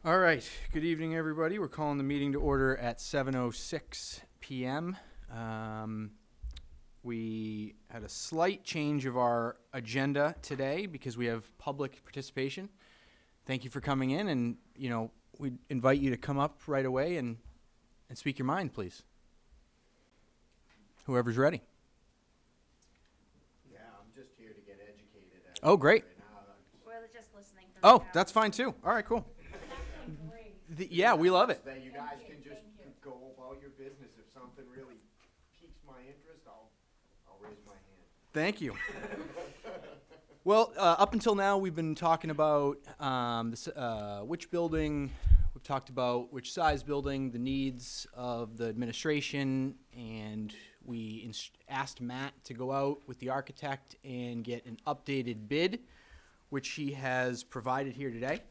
All right. Good evening, everybody. We're calling the meeting to order at 7:06 p.m. We had a slight change of our agenda today because we have public participation. Thank you for coming in, and we invite you to come up right away and speak your mind, please. Whoever's ready. Yeah, I'm just here to get educated. Oh, great. We're just listening. For Oh, now. that's fine too. All right, cool. Yeah, we love it. That you guys can just go about your business. If something really piques my interest, I'll raise my hand. Thank you. Well, up until now, we've been talking about which building, we've talked about which size building, the needs of the administration, and we asked Matt to go out with the architect and get an updated bid, which he has provided here today.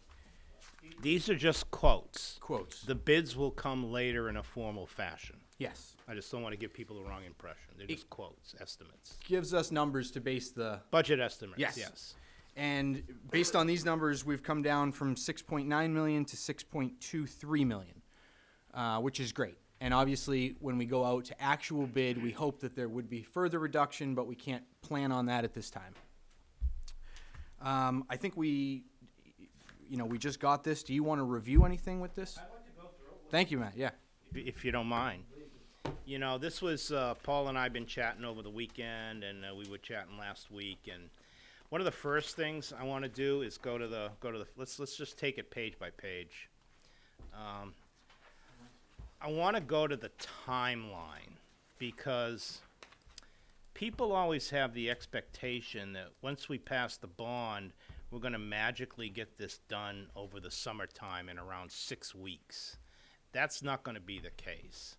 These are just quotes. Quotes. The bids will come later in a formal fashion. Yes. I just don't want to give people the wrong impression. They're just quotes, estimates. Gives us numbers to base the... Budget estimates, Yes. yes. And based on these numbers, we've come down from 6.9 million to 6.23 million, which is great. And obviously, when we go out to actual bid, we hope that there would be further reduction, but we can't plan on that at this time. I think we just got this. Do you want to review anything with this? I'd like to go through it. Thank you, Matt. Yeah. If you don't mind. You know, this was, Paul and I have been chatting over the weekend, and we were chatting last week, and one of the first things I want to do is go to the, let's just take it page by page. I want to go to the timeline, because people always have the expectation that once we pass the bond, we're going to magically get this done over the summertime in around 6 weeks. That's not going to be the case.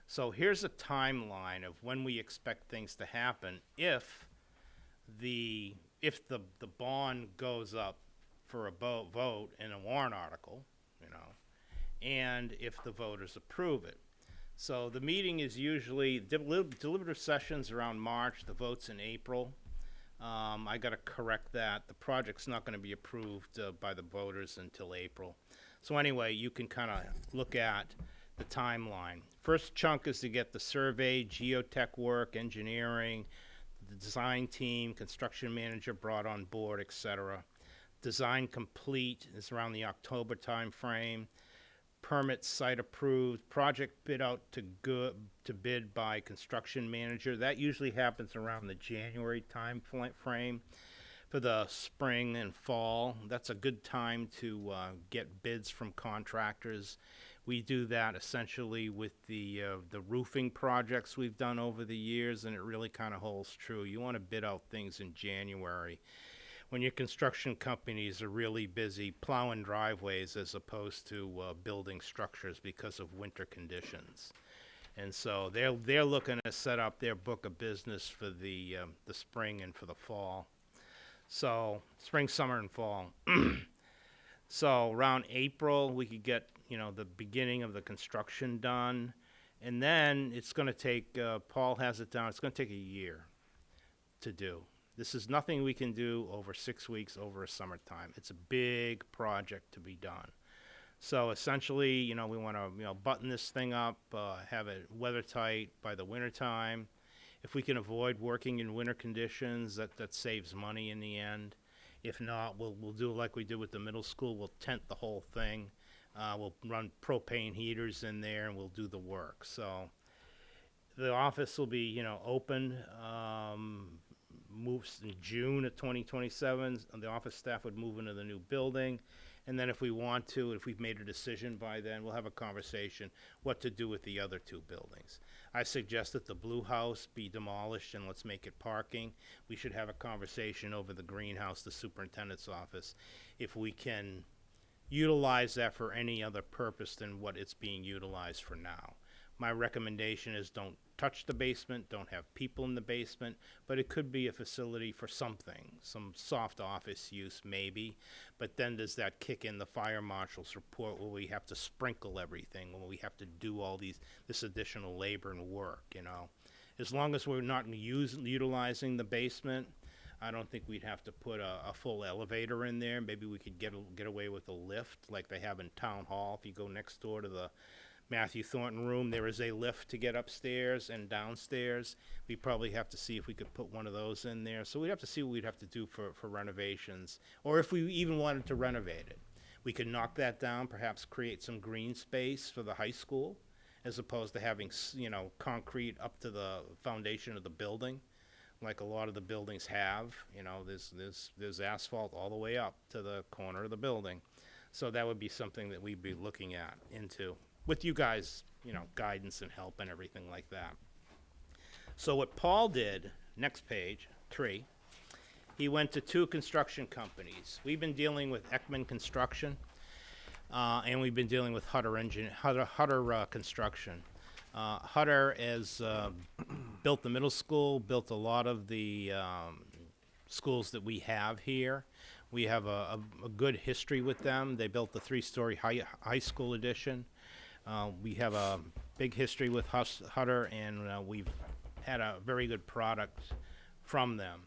So here's a timeline of when we expect things to happen if the bond goes up for a vote in a warrant article, and if the voters approve it. So the meeting is usually deliberative sessions around March, the vote's in April. I got to correct that. The project's not going to be approved by the voters until April. So anyway, you can kind of look at the timeline. First chunk is to get the survey, geotech work, engineering, the design team, construction manager brought on board, etc. Design complete is around the October time frame. Permit site approved, project bid out to bid by construction manager. That usually happens around the January time frame. For the spring and fall, that's a good time to get bids from contractors. We do that essentially with the roofing projects we've done over the years, and it really kind of holds true. You want to bid out things in January when your construction companies are really busy plowing driveways as opposed to building structures because of winter conditions. And so they're looking to set up their book of business for the spring and for the fall. So spring, summer, and fall. So around April, we could get the beginning of the construction done, and then it's going to take. Paul has it down. It's going to take a year to do. This is nothing we can do over 6 weeks over a summertime. It's a big project to be done. So essentially, we want to button this thing up, have it weather tight by the winter time. If we can avoid working in winter conditions, that saves money in the end. If not, we'll do like we did with the middle school. We'll tent the whole thing. We'll run propane heaters in there, and we'll do the work. So the office will be open. Moves in June of 2027. The office staff would move into the new building. And then if we want to, if we've made a decision by then, we'll have a conversation what to do with the other two buildings. I suggest that the blue house be demolished and let's make it parking. We should have a conversation over the greenhouse, the superintendent's office, if we can utilize that for any other purpose than what it's being utilized for now. My recommendation is don't touch the basement, don't have people in the basement, but it could be a facility for something, some soft office use maybe, but then does that kick in the fire marshal's report where we have to sprinkle everything, where we have to do all this additional labor and work, As long as we're not utilizing the basement, I don't think we'd have to put a full elevator in there. Maybe we could get away with a lift like they have in Town Hall. If you go next door to the Matthew Thornton room, there is a lift to get upstairs and downstairs. We probably have to see if we could put one of those in there. So we'd have to see what we'd have to do for renovations, or if we even wanted to renovate it. We could knock that down, perhaps create some green space for the high school, as opposed to having, concrete up to the foundation of the building, like a lot of the buildings have. There's asphalt all the way up to the corner of the building. So that would be something that we'd be looking into, with you guys, guidance and help and everything like that. So what Paul did, next page, 3, he went to 2 construction companies. We've been dealing with Ekman Construction, and we've been dealing with Hutter Construction. Hutter has built the middle school, built a lot of the schools that we have here. We have a good history with them. They built the 3-story high school addition. We have a big history with Hutter, and we've had a very good product from them.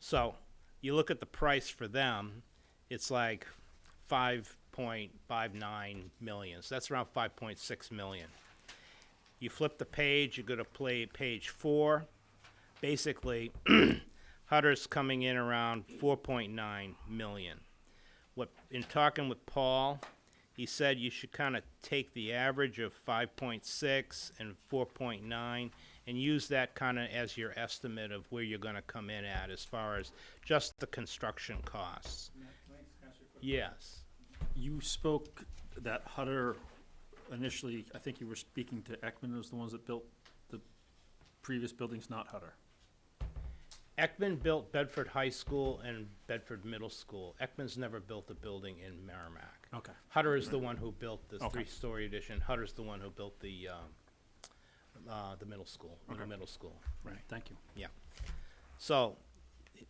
So you look at the price for them, it's like $5.59 million. So that's around $5.6 million. You flip the page, you go to page 4. Basically, Hutter's coming in around $4.9 million. In talking with Paul, he said you should kind of take the average of 5.6 and 4.9 and use that kind of as your estimate of where you're going to come in at as far as just the construction costs. Yes. You spoke that Hutter initially, I think you were speaking to Ekman, was the ones that built the previous buildings, not Hutter. Ekman built Bedford High School and Bedford Middle School. Ekman's never built a building in Merrimack. Okay. Hutter is the one who built the Okay. 3-story addition. Hutter's the one who built the middle school, Okay. middle school. Right, thank you. Yeah. So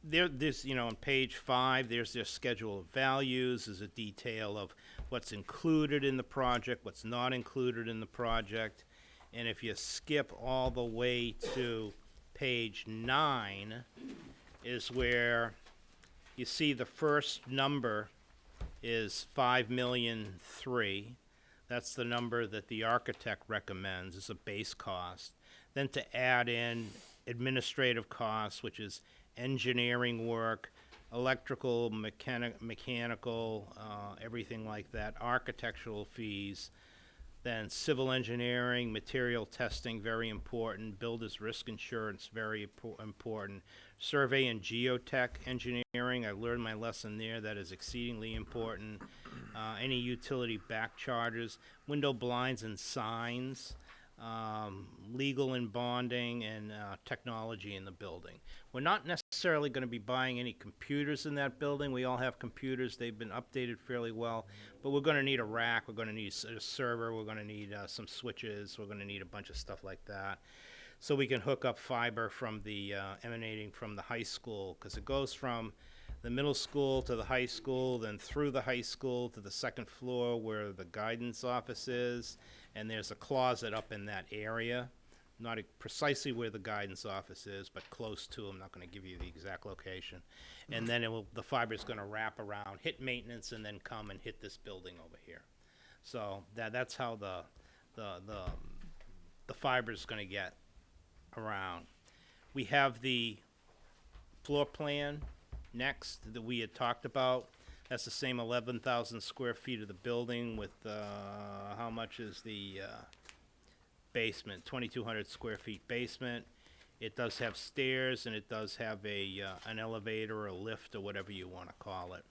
there's, on page 5, there's their schedule of values. There's a detail of what's included in the project, what's not included in the project. And if you skip all the way to page 9 is where you see the first number is $5,000,003. That's the number that the architect recommends as a base cost. Then to add in administrative costs, which is engineering work, electrical, mechanical, everything like that, architectural fees, then civil engineering, material testing, very important, builder's risk insurance, very important, survey and geotech engineering, I learned my lesson there, that is exceedingly important, any utility back charges, window blinds and signs, legal and bonding, and technology in the building. We're not necessarily going to be buying any computers in that building. We all have computers. They've been updated fairly well. But we're going to need a rack. We're going to need a server. We're going to need some switches. We're going to need a bunch of stuff like that. So we can hook up fiber from the emanating from the high school, because it goes from the middle school to the high school, then through the high school to the second floor where the guidance office is, and there's a closet up in that area, not precisely where the guidance office is, but close to. I'm not going to give you the exact location. And then the fiber is going to wrap around, hit maintenance, and then come and hit this building over here. So that's how the fiber is going to get around. We have the floor plan next that we had talked about. That's the same 11,000 square feet of the building with, how much is the basement? 2,200 square feet basement. It does have stairs, and it does have an elevator or a lift or whatever you want to call it.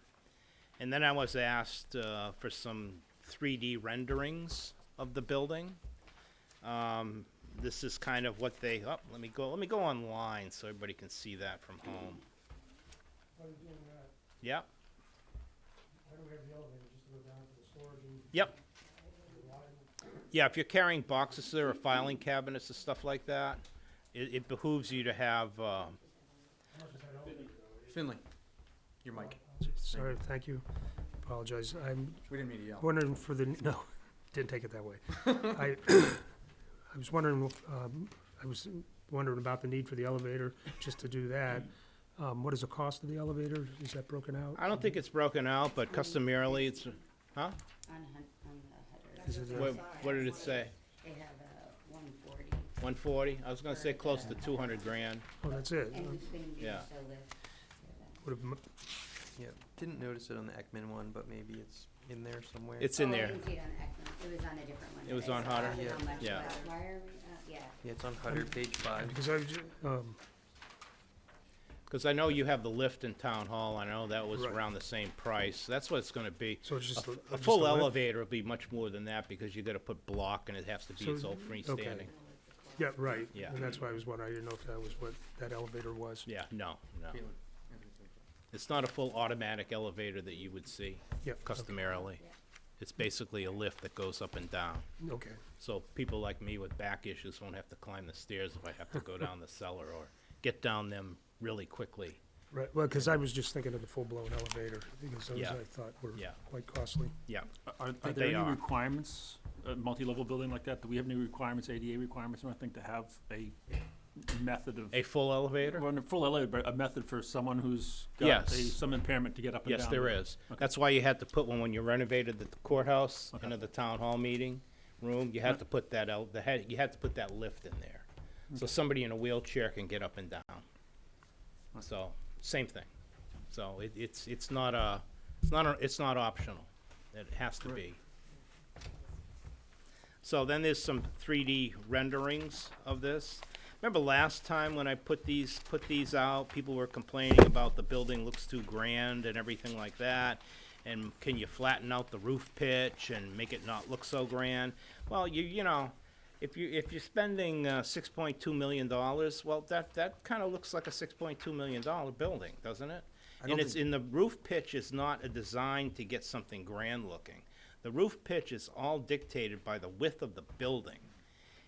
And then I was asked for some 3D renderings of the building. This is kind of what they, let me go online so everybody can see that from home. While you're doing that, Yep. why do we have the elevator, just to go down to the storage and? Yep. Why? Yeah, if you're carrying boxes there or filing cabinets and stuff like that, it behooves you to have, How much is that elevator? Finley, your mic. Sorry, thank you. Apologize. I'm We didn't mean to yell. wondering for the, no, didn't take it that way. I was wondering, I was wondering about the need for the elevator, just to do that. What is the cost of the elevator? Is that broken out? I don't think it's broken out, but customarily it's, huh? On the Is it, header. What did it say? They have a 140. 140? I was gonna say close to 200 grand. Oh, that's it. And who's gonna be Yeah. the lift? Would've m- Yeah, didn't notice it on the Ekman one, but maybe it's in there somewhere. It's in Oh, I there. didn't see it on Ekman. It was on a different one. It was but I on saw Hutter? it on much Yeah. less. Why are we, yeah. Yeah, it's on Hutter, page 5. Because I, was ju- Cause I know you have the lift in Town Hall, I know that was Right. around the same price, that's what it's gonna be. so it's just A a just full lift? elevator will be much more than that, because you gotta put block and it has to be So- its own freestanding. Yeah, right. Yeah. And that's why I was wondering, I didn't know if that was what that elevator was. Yeah, no. It's not a full automatic elevator that you would see Yep. customarily. It's basically a lift that goes up and down. Okay. So people like me with back issues won't have to climb the stairs if I have to go down the cellar or get down them really quickly. Right, well, because I was just thinking of the full-blown elevator, because those Yeah. I thought were Yeah. quite costly. Yeah. Are But there they any are. requirements, a multi-level building like that? Do we have any requirements, ADA requirements or anything to have a method of? A full elevator? Well, a full elevator, but a method for someone who's got Yes. some impairment to get up and down? Yes, there it? is. Okay. That's why you had to put one when you renovated the courthouse Okay. into the town hall meeting room. You had to put that you had to put that lift in there. So somebody in a wheelchair can get up and down. So, same thing. So it's not optional. It has to be. So then there's some 3D renderings of this. Remember last time when I put these out, people were complaining about the building looks too grand and everything like that. And can you flatten out the roof pitch and make it not look so grand? Well, you know, if you're spending $6.2 million, well, that kind of looks like a $6.2 million building, doesn't it? And it's in the roof pitch is not a design to get something grand looking. The roof pitch is all dictated by the width of the building.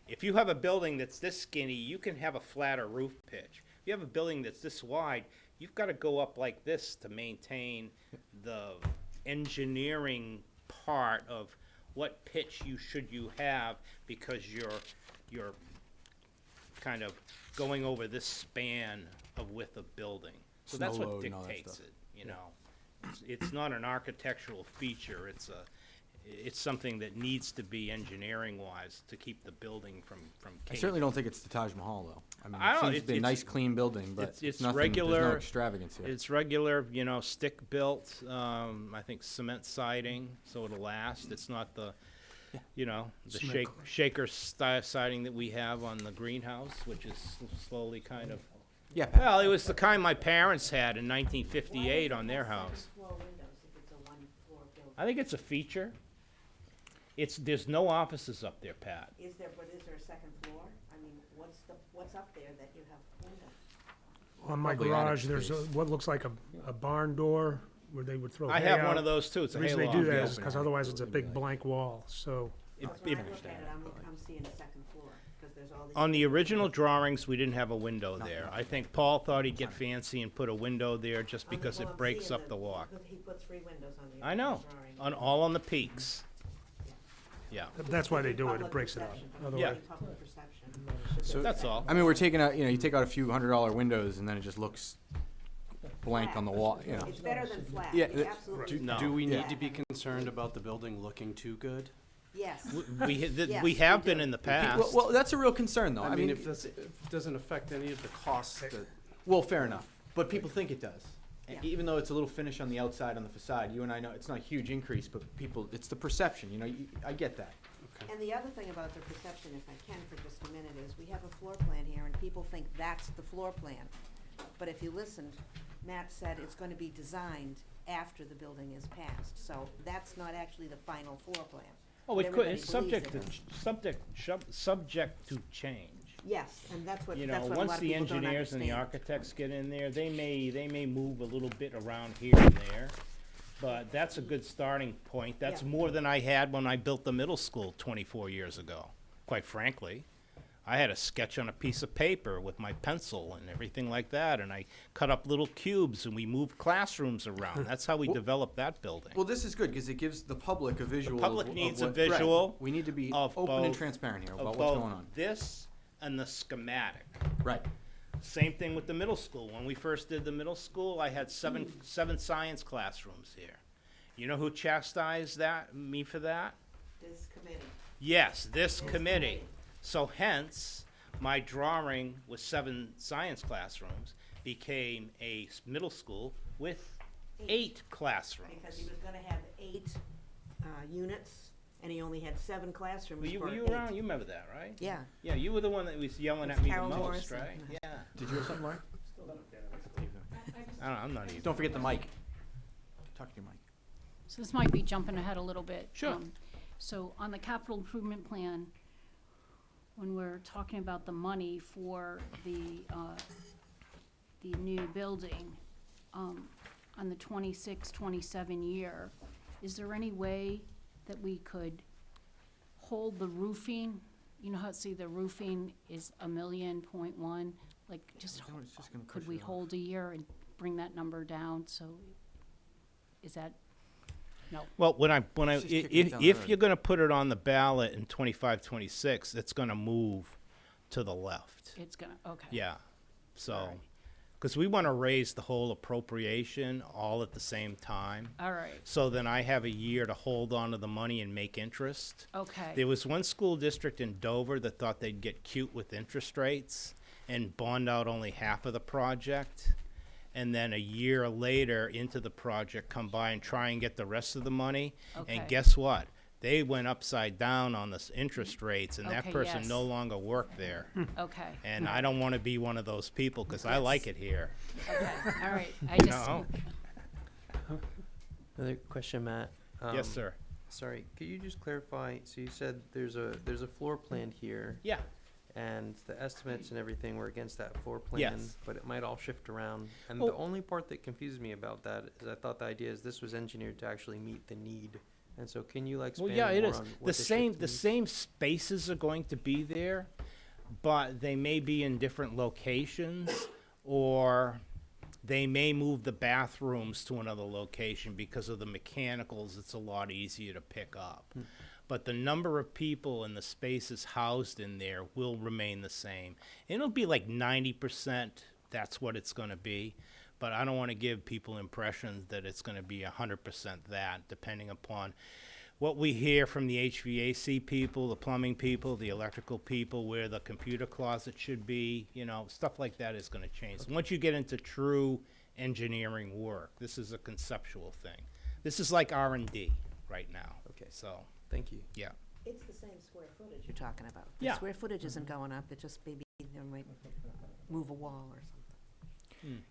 If you have a building that's this skinny, you can have a flatter roof pitch. If you have a building that's this wide, you've got to go up like this to maintain the engineering part of what pitch you have, because you're kind of going over this span of width of building. So that's Snow what load and all that dictates stuff. it, you know. It's not an architectural feature, it's something that needs to be engineering-wise to keep the building from I caving. certainly don't think it's the Taj Mahal, though. I mean, I it don't- seems to be a it's- nice, clean building, but it's it's nothing, there's regular- no extravagance here. It's regular, you know, stick-built, I think cement siding, so it'll last. It's not the, you know, the Cement shaker style siding that we have on the greenhouse, which is slowly kind of, Yeah, Pat. well, it was the kind my parents had in 1958 on their house. I think it's a feature. There's no offices up there, Pat. Is there a second floor? I mean, what's up there that you have windows? On my Probably attic garage, there's space. what looks like a barn door where they would throw I hay have one out. of those too. It's The a reason they hayloft. do that yeah. is because otherwise it's a big blank wall, so. It- Because when it- I look at it, I'm seeing a second floor, because there's all these. On the original drawings, we didn't have a window there. I think Paul thought he'd get fancy and put a window there just because it breaks up the walk. He put 3 windows on the I know, original drawing. all on the peaks. Yeah, That's why they do it, Public it breaks it up. perception, Otherwise, public perception. that's all. I mean, we're taking out, you take out a few $100 windows and then it just looks blank on the wall, you know. It's better than flat. Yeah, It's that- absolutely. No. Do we Yeah. need to be concerned about the building looking too good? Yes. We Yes, we have we been do. in the Well, past. well, that's a real concern, though. I mean, if it doesn't affect any of the costs that, Well, fair enough, but people think it does. Yeah. Even though it's a little finish on the outside, on the facade, you and I know it's not a huge increase, but people, it's the perception, I get that. And the other thing about the perception, if I can for just a minute, is we have a floor plan here, and people think that's the floor plan. But if you listened, Matt said it's gonna be designed after the building is passed, so that's not actually the final floor plan. Oh, But it could, everybody it's subject to, believes subject to change. Yes, and that's what, You that's know, what a once lot of the people don't engineers and the understand. architects get in there, they may move a little bit around here and there. But that's a good starting point. That's Yeah. more than I had when I built the middle school 24 years ago, quite frankly. I had a sketch on a piece of paper with my pencil and everything like that, and I cut up little cubes and we moved classrooms around. That's how we developed that building. Well, this is good, because it gives the public a visual. public of needs a what- visual right. We need to be of open and both- transparent here of about both what's going on. this and the schematic. Right. Same thing with the middle school. When we first did the middle school, I had seven science classrooms here. You know who chastised me for that? This committee. Yes, this committee. So hence, my drawing with 7 science classrooms became a middle school with 8 classrooms. Because he was gonna have 8 units, and he only had 7 classrooms Were for you 8. around? You remember that, right? Yeah. Yeah, you were the one that was yelling It's at me Carol the most, Morrison. right? Yeah. Did you have something, Lauren? I'm not even. Don't forget the mic. Talk to your mic. So this might be jumping ahead a little bit. Sure. So on the capital improvement plan, when we're talking about the money for the new building, on the 26-27 year, is there any way that we could hold the roofing? You know how, see, the roofing is $1.1 million, like, just, No, it's just gonna could push we it off. hold a year and bring that number down, so, is that, no? Well, It's just kicking it down the if road. you're gonna put it on the ballot in 25, 26, it's gonna move to the left. It's gonna, okay. Yeah, so, Alright. because we want to raise the whole appropriation all at the same time. All right, So then I have a year to hold on to the money and make interest. okay. There was one school district in Dover that thought they'd get cute with interest rates and bond out only half of the project. And then a year later into the project, come by and try and get the rest of the money. Okay. And guess what? They went upside down on the interest rates, and that Okay, person yes. no longer worked there. Okay, And I don't want to be one of those people, because I like it here. okay, all right. I You just, know? Another question, Matt. Yes, Um, sir. Sorry, could you just clarify, so you said there's a floor plan here, Yeah. and the estimates and everything were against that floor plan, Yes. but it might all shift around. And Well- the only part that confuses me about that is I thought the idea is this was engineered to actually meet the need. And so can you like Well, expand yeah, it more is. on The what same, shift the means? same spaces are going to be there, but they may be in different locations, or they may move the bathrooms to another location because of the mechanicals. It's a lot easier to pick up. But the number of people and the spaces housed in there will remain the same. It'll be like 90%, that's what it's gonna be. But I don't wanna give people impressions that it's gonna be 100% that, depending upon what we hear from the HVAC people, the plumbing people, the electrical people, where the computer closet should be, you know, stuff like that is gonna change. Once you get into true engineering work, this is a conceptual thing. This is like R&D right now. Okay. So, Thank you. yeah. It's the same square footage you're talking about. Yeah. The square footage isn't going up, it just maybe they might move a wall or something.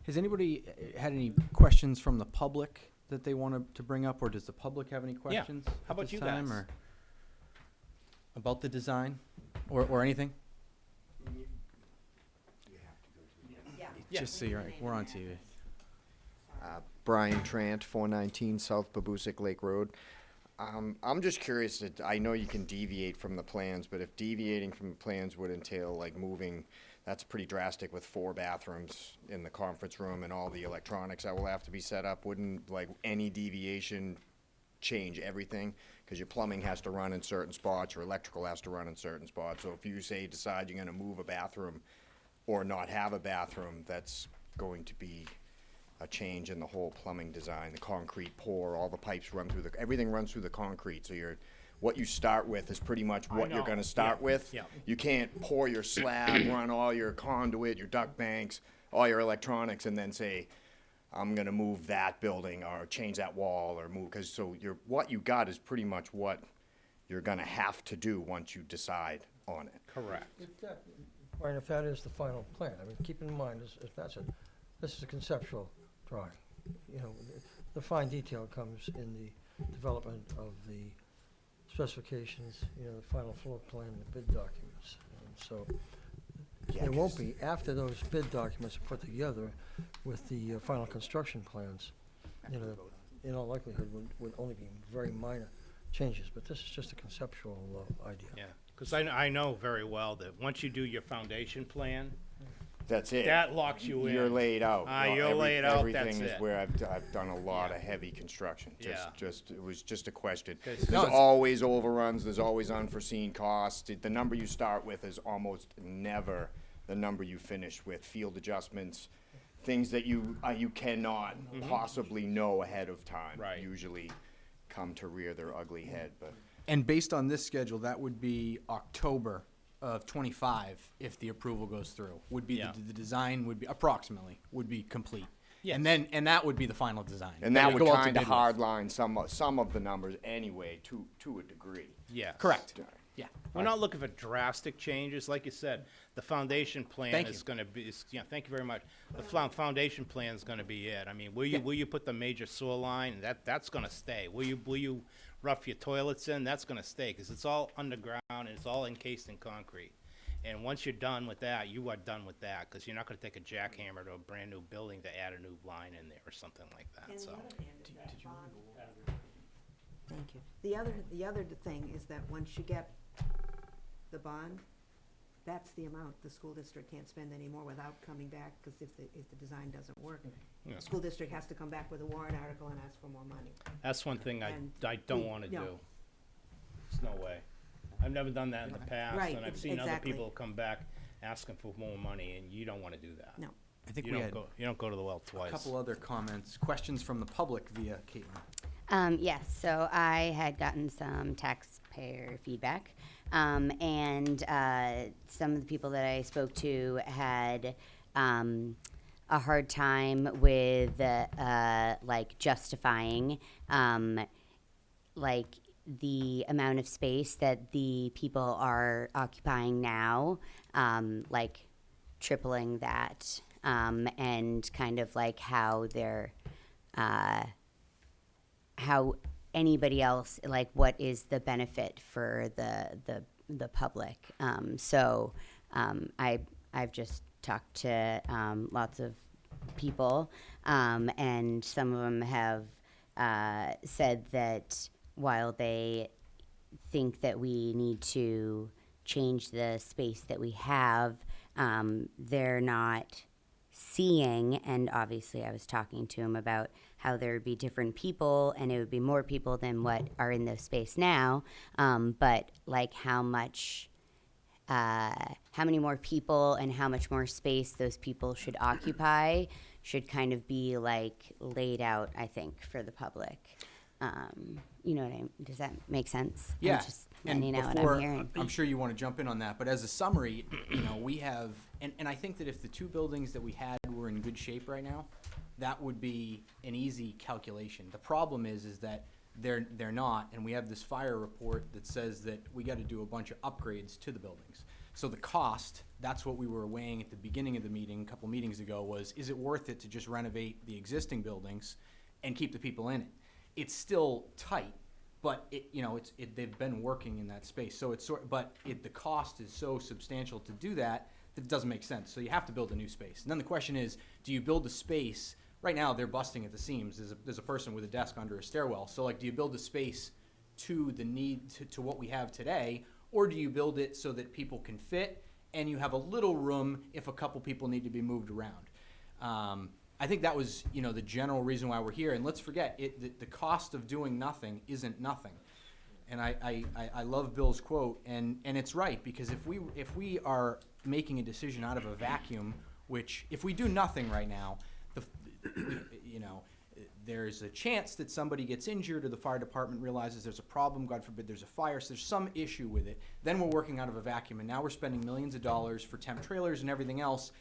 Has anybody had any questions from the public that they wanted to bring up, or does the public have any questions? How at about this you time, guys? or about the design, or anything? Yeah. Just so you're, we're on TV. Brian Trant, 419 South Babusick Lake Road. I'm just curious, I know you can deviate from the plans, but if deviating from the plans would entail like moving, that's pretty drastic with 4 bathrooms in the conference room and all the electronics that will have to be set up. Wouldn't like any deviation change everything? Because your plumbing has to run in certain spots, your electrical has to run in certain spots. So if you say decide you're gonna move a bathroom or not have a bathroom, that's going to be a change in the whole plumbing design, the concrete pour, all the pipes run through everything runs through the concrete, so what you start with is pretty much I what you're know, gonna start yeah, with. yeah. You can't pour your slab, run all your conduit, your duct banks, all your electronics, and then say, I'm gonna move that building, or change that wall, or move, cause so what you got is pretty much what you're gonna have to do once you decide on it. Correct. Brian, if that is the final plan, I mean, keep in mind, if that's this is a conceptual drawing. You know, the fine detail comes in the development of the specifications, you know, the final floor plan, the bid documents. And so, there won't be, after those bid documents are put together with the final construction plans, you know, in all likelihood, would only be very minor changes, but this is just a conceptual idea. Yeah, because I know very well that once you do your foundation plan, that's it. That locks you in. You're laid out. You're laid out, that's Everything is it. where I've done a lot of heavy construction. Yeah. It was just a question. 'Cause- There's No, it's- always overruns, there's always unforeseen costs. The number you start with is almost never the number you finish with. Field adjustments, things that you cannot possibly know ahead of time. Right. Usually come to rear their ugly head, but. And based on this schedule, that would be October of '25 if the approval goes through. Would be Yeah. the design would be approximately would be complete. Yes. And that would be the final design. And that would go out to kind of bid with. hardline some of the numbers anyway, to a degree. Yes. Correct. Yeah. We're not looking for drastic changes, like you said, the foundation plan Thank is you. gonna be, thank you very much. The foundation plan is gonna be it. I mean, will Yeah. you put the major sewer line? That's gonna stay. Will you rough your toilets in? That's gonna stay, cause it's all underground and it's all encased in concrete. And once you're done with that, you are done with that, cause you're not gonna take a jackhammer to a brand new building to add a new line in there or something like that, so. Thank you. The other thing is that once you get the bond, that's the amount the school district can't spend anymore without coming back, because if the design doesn't work, Yeah. the school district has to come back with a warrant article and ask for more money. That's one thing And I don't we- wanna no. do. There's no way. I've never done that in the past, Right, and I've seen other exactly. people come back asking for more money, and you don't wanna do that. No. I think You we don't had you don't go to the well a twice. couple other comments, questions from the public via Caitlin. Yes, so I had gotten some taxpayer feedback, and some of the people that I spoke to had a hard time with like justifying like the amount of space that the people are occupying now, like tripling that, and kind of like how they're how anybody else, like what is the benefit for the public. I've just talked to lots of people, and some of them have said that while they think that we need to change the space that we have, they're not seeing, and obviously I was talking to him about how there would be different people and it would be more people than what are in the space now, but like how many more people and how much more space those people should occupy should kind of be like laid out, I think, for the public. You know what does that make sense? I'm Yeah. just And letting you know what before, I'm hearing. I'm sure you want to jump in on that, but as a summary, we have, and I think that if the two buildings that we had were in good shape right now, that would be an easy calculation. The problem is that they're not, and we have this fire report that says that we got to do a bunch of upgrades to the buildings. So the cost, that's what we were weighing at the beginning of the meeting, a couple meetings ago, was is it worth it to just renovate the existing buildings and keep the people in it? It's still tight, but they've been working in that space. So the cost is so substantial to do that it doesn't make sense. So you have to build a new space. And then the question is, do you build a space? Right now they're busting at the seams. There's a person with a desk under a stairwell. So like, do you build a space to the need to what we have today, or do you build it so that people can fit and you have a little room if a couple people need to be moved around? I think that was, the general reason why we're here. And let's forget, the cost of doing nothing isn't nothing. And I love Bill's quote, and it's right, because if we are making a decision out of a vacuum, which if we do nothing right now, there's a chance that somebody gets injured or the fire department realizes there's a problem, God forbid there's a fire, so there's some issue with it. Then we're working out of a vacuum, and now we're spending millions of dollars for temp trailers and everything else,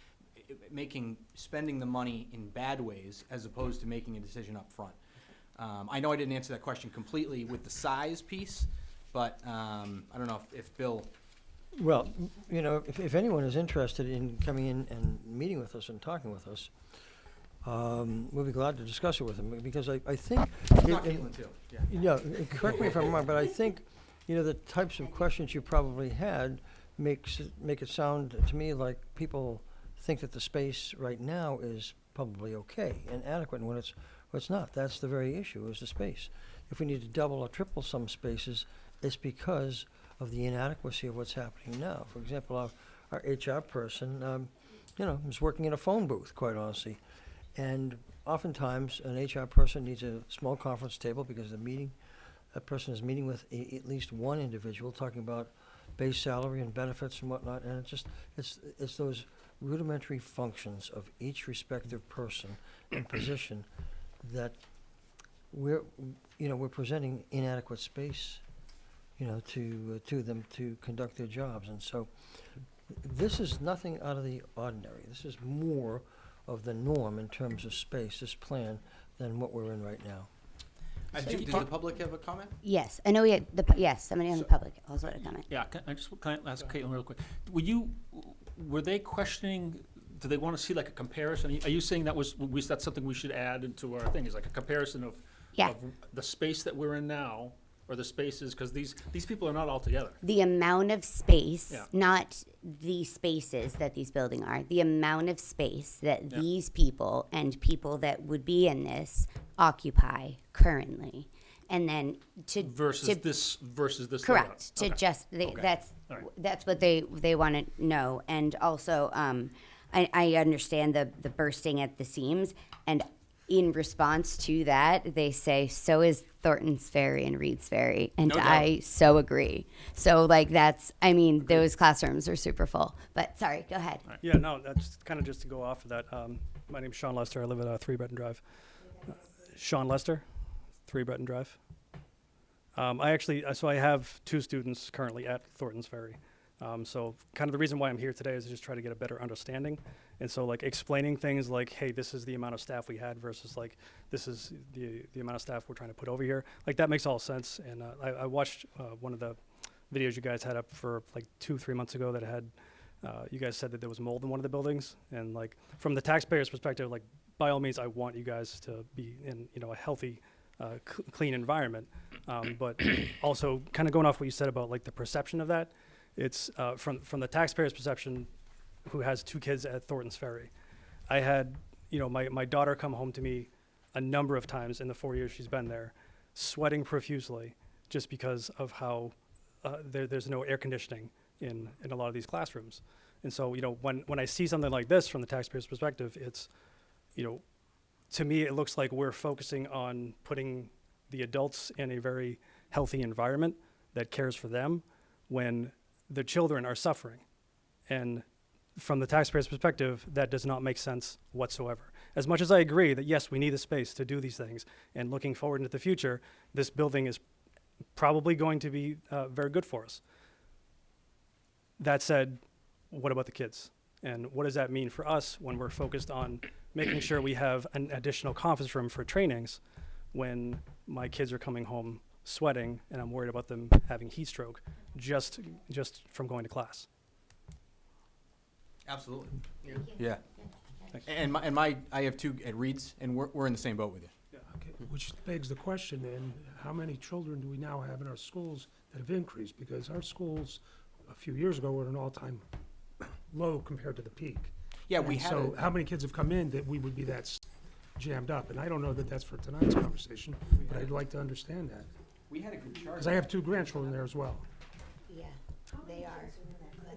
spending the money in bad ways as opposed to making a decision up front. I know I didn't answer that question completely with the size piece, but I don't know if Bill. Well, if anyone is interested in coming in and meeting with us and talking with us, we'll be glad to discuss it with them, because I think. Not Caitlin too. Yeah, correct me if I'm wrong, but I think, the types of questions you probably had make it sound to me like people think that the space right now is probably okay and adequate, and when it's not. That's the very issue, is the space. If we need to double or triple some spaces, it's because of the inadequacy of what's happening now. For example, our HR person, is working in a phone booth, quite honestly. And oftentimes, an HR person needs a small conference table because that person is meeting with at least one individual, talking about base salary and benefits and whatnot. And it's those rudimentary functions of each respective person and position that we're presenting inadequate space, to them to conduct their jobs. And so this is nothing out of the ordinary. This is more of the norm in terms of space, this plan, than what we're in right now. Did the public have a comment? Yes, I know we had somebody in the public also had a comment. Yeah, can I ask Caitlin real quick? Were they questioning, do they want to see like a comparison? Are you saying that's something we should add into our thing, is like a comparison of the space that we're in now, or the spaces, because these people are not all together. The amount of space, Yeah. not the spaces that these buildings are, the amount of space that Yeah. these people and people that would be in this occupy currently. And then Versus this layout. correct, to Okay. just, Okay. All right. that's what they want to know. And also, I understand the bursting at the seams, and in response to that, they say, so is Thornton's Ferry and Reed's Ferry. And No doubt. I so agree. So, those classrooms are super full. But sorry, go ahead. Yeah, no, that's kind of just to go off of that. My name's Sean Lester. I live at 3 Breton Drive. Sean Lester, 3 Breton Drive. I have 2 students currently at Thornton's Ferry. So kind of the reason why I'm here today is to just try to get a better understanding. And so explaining things like, hey, this is the amount of staff we had versus this is the amount of staff we're trying to put over here. That makes all sense. And I watched one of the videos you guys had up for 2-3 months ago that had, you guys said that there was mold in one of the buildings. And from the taxpayer's perspective, by all means, I want you guys to be in, a healthy, clean environment. But also kind of going off what you said about the perception of that, it's from the taxpayer's perception, who has 2 kids at Thornton's Ferry. I had, my daughter come home to me a number of times in the 4 years she's been there, sweating profusely just because of how there's no air conditioning in a lot of these classrooms. And so, when I see something like this from the taxpayer's perspective, it's, to me, it looks like we're focusing on putting the adults in a very healthy environment that cares for them when the children are suffering. And from the taxpayer's perspective, that does not make sense whatsoever. As much as I agree that, yes, we need the space to do these things, and looking forward into the future, this building is probably going to be very good for us. That said, what about the kids? And what does that mean for us when we're focused on making sure we have an additional conference room for trainings when my kids are coming home sweating and I'm worried about them having heat stroke just from going to class? Absolutely. Yeah. And I have 2 at Reed's, and we're in the same boat with you. Okay, which begs the question then, how many children do we now have in our schools that have increased? Because our schools, a few years ago, were at an all-time low compared to the peak. Yeah, we And had. so how many kids have come in that we would be that jammed up? And I don't know that that's for tonight's conversation, but I'd like to understand that. We had a good chart. Because I have 2 grandchildren there as well. Yeah, they are.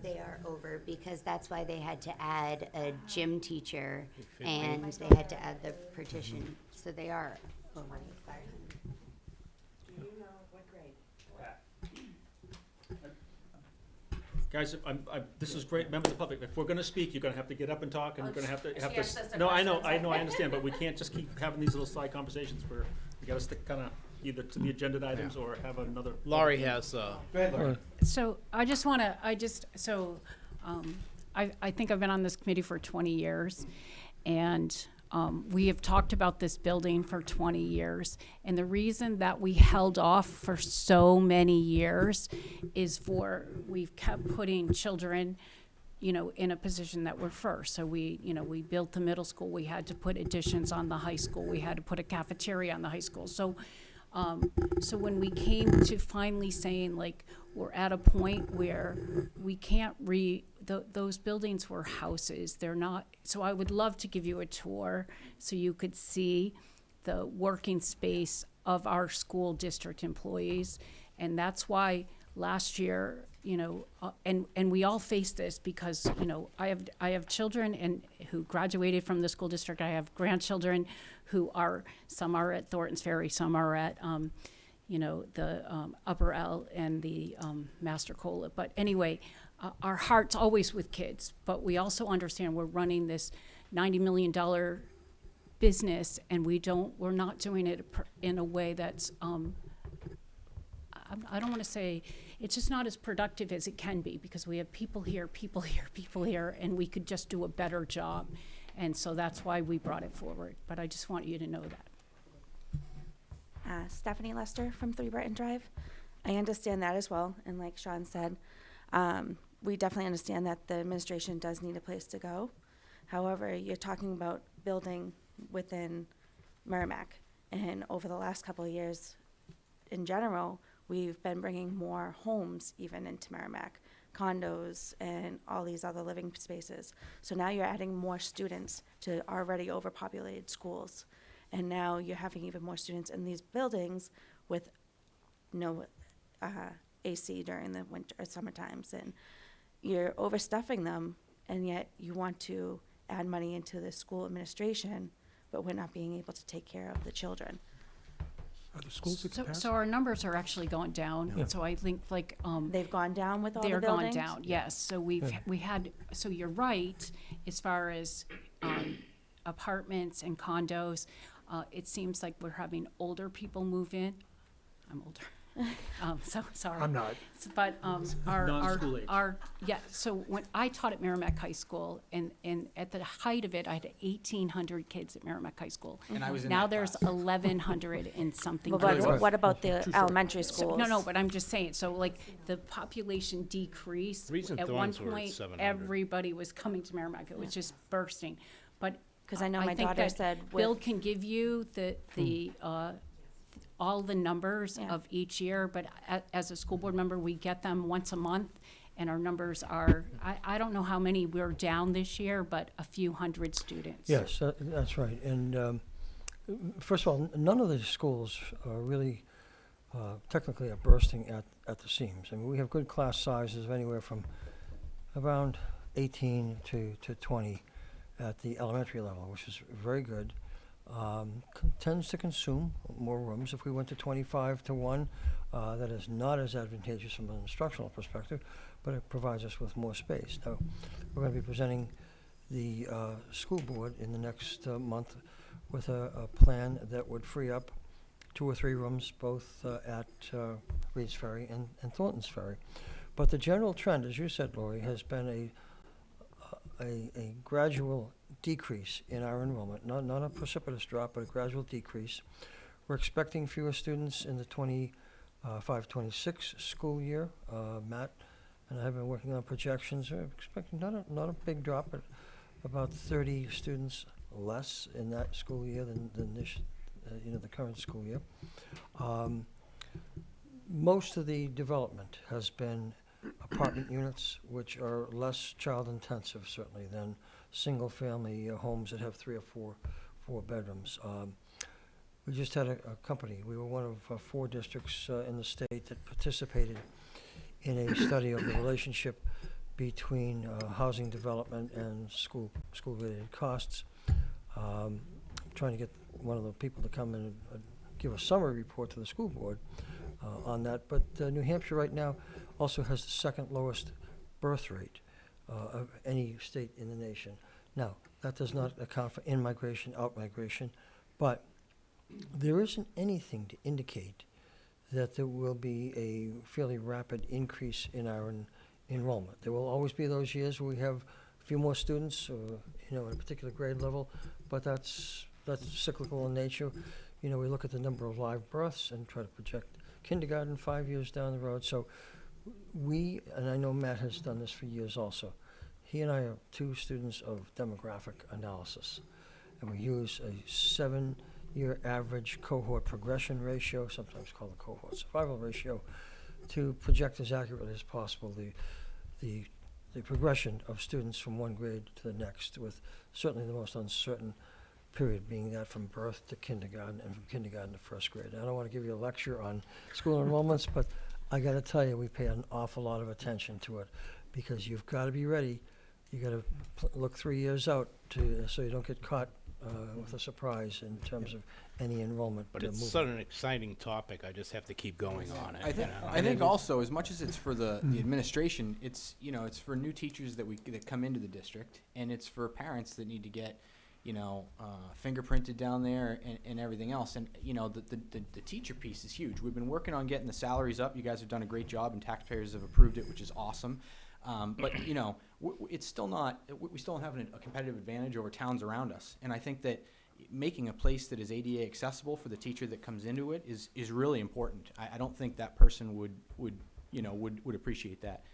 They are over because that's why they had to add a gym teacher and they had to add the partition. So they are over 500. Guys, this is great. Remember the public, if we're gonna speak, you're gonna have to get up and talk, and we're gonna have to. asked us a No, I question, so- understand, but we can't just keep having these little side conversations where we gotta stick kinda either to the agenda items or have another. Laurie has, So I think I've been on this committee for 20 years, and we have talked about this building for 20 years. And the reason that we held off for so many years is we've kept putting children, in a position that we're first. So we built the middle school, we had to put additions on the high school, we had to put a cafeteria on the high school. So when we came to finally saying we're at a point where we can't those buildings were houses, they're not. So I would love to give you a tour so you could see the working space of our school district employees. And that's why last year, you know, and we all face this because, you know, I have children and who graduated from the school district. I have grandchildren who are, some are at Thornton's Ferry, some are at, you know, the Upper L and the Master Cola. But anyway, our heart's always with kids, but we also understand we're running this $90 million business, and we're not doing it in a way that's, I don't want to say, it's just not as productive as it can be, because we have people here, and we could just do a better job. And so that's why we brought it forward. But I just want you to know that. Stephanie Lester from 3 Breton Drive. I understand that as well, and like Sean said, we definitely understand that the administration does need a place to go. However, you're talking about building within Merrimack, and over the last couple of years, in general, we've been bringing more homes even into Merrimack, condos and all these other living spaces. So now you're adding more students to already overpopulated schools. And now you're having even more students in these buildings with no AC during the winter or summer times. And you're overstuffing them, and yet you want to add money into the school administration, but we're not being able to take care of the children. Are the schools at So capacity? our numbers are actually going down. Yeah. So I think like, They've gone down with all the they're buildings? gone down, yes. So we had, so you're right, as far as apartments and condos. It seems like we're having older people move in. I'm older. So sorry. I'm not. But Non-school age. so when I taught at Merrimack High School, and at the height of it, I had 1,800 kids at Merrimack High School. And I was in Now that there's class. 1,100 and something. But kids. what about the elementary So- schools? No, but I'm just saying, so like the population decreased. The reason At one Thorns were at point, 700. everybody was coming to Merrimack. It was just bursting. But 'Cause I know my think daughter that said Bill with- can give you all the numbers Yeah. of each year, but as a school board member, we get them once a month, and our numbers are, I don't know how many we're down this year, but a few hundred students. Yes, that's right. And first of all, none of the schools are really technically are bursting at the seams. I mean, we have good class sizes of anywhere from around 18 to 20 at the elementary level, which is very good. Tends to consume more rooms. If we went to 25 to 1, that is not as advantageous from an instructional perspective, but it provides us with more space. Now, we're going to be presenting the school board in the next month with a plan that would free up 2 or 3 rooms, both at Reed's Ferry and Thornton's Ferry. But the general trend, as you said, Lori, has been a gradual decrease in our enrollment, not a precipitous drop, but a gradual decrease. We're expecting fewer students in the 25-26 school year. Matt and I have been working on projections. We're expecting not a big drop, but about 30 students less in that school year than this, the current school year. Most of the development has been apartment units, which are less child intensive certainly than single family homes that have 3 or 4 bedrooms. We just had a company. We were one of 4 districts in the state that participated in a study of the relationship between housing development and school related costs. Trying to get one of the people to come in and give a summary report to the school board on that. But New Hampshire right now also has the second lowest birth rate of any state in the nation. Now, that does not account for in-migration, out-migration, but there isn't anything to indicate that there will be a fairly rapid increase in our enrollment. There will always be those years where we have a few more students, at a particular grade level, but that's cyclical in nature. We look at the number of live births and try to project kindergarten 5 years down the road. So and I know Matt has done this for years also, he and I are 2 students of demographic analysis. And we use a 7-year average cohort progression ratio, sometimes called the cohort survival ratio, to project as accurately as possible the progression of students from one grade to the next, with certainly the most uncertain period being that from birth to kindergarten and from kindergarten to first grade. I don't want to give you a lecture on school enrollments, but I gotta tell you, we pay an awful lot of attention to it, because you've gotta be ready. You gotta look 3 years out so you don't get caught with a surprise in terms of any enrollment. But it's movement. such an exciting topic, I just have to keep going on it. I think also, as much as it's for the administration, it's, you know, it's for new teachers that come into the district, and it's for parents that need to get, you know, fingerprinted down there and everything else. And, you know, the teacher piece is huge. We've been working on getting the salaries up. You guys have done a great job, and taxpayers have approved it, which is awesome. But, you know, it's still not, we still don't have a competitive advantage over towns around us. And I think that making a place that is ADA accessible for the teacher that comes into it is really important. I don't think that person would appreciate that.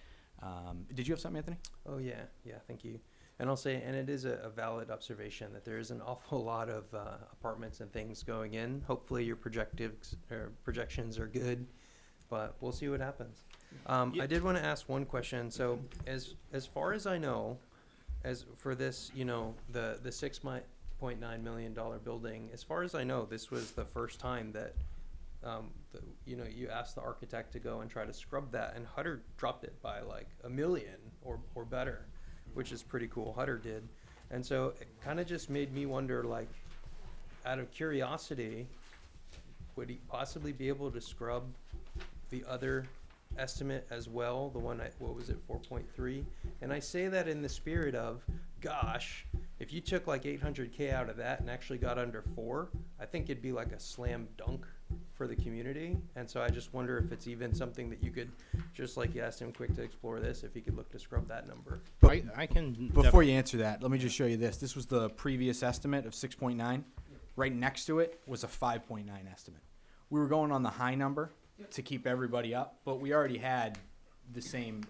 Did you have something, Anthony? Oh, yeah, thank you. And I'll say, and it is a valid observation that there is an awful lot of apartments and things going in. Hopefully your projections are good, but we'll see what happens. I did want to ask one question. So as far as I know, as for this, you know, the $6.9 million building, as far as I know, this was the first time that you know, you asked the architect to go and try to scrub that, and Hutter dropped it by like $1 million or better, which is pretty cool. Hutter did. And so it kind of just made me wonder, like, out of curiosity, would he possibly be able to scrub the other estimate as well, the one at, what was it, 4.3? And I say that in the spirit of, gosh, if you took like 800K out of that and actually got under 4, I think it'd be like a slam dunk for the community. And so I just wonder if it's even something that you could, just like you asked him quick to explore this, if he could look to scrub that number. I can. Before you answer that, let me just show you this. This was the previous estimate of 6.9. Right next to it was a 5.9 estimate. We were going on the high number to keep everybody up, but we already had a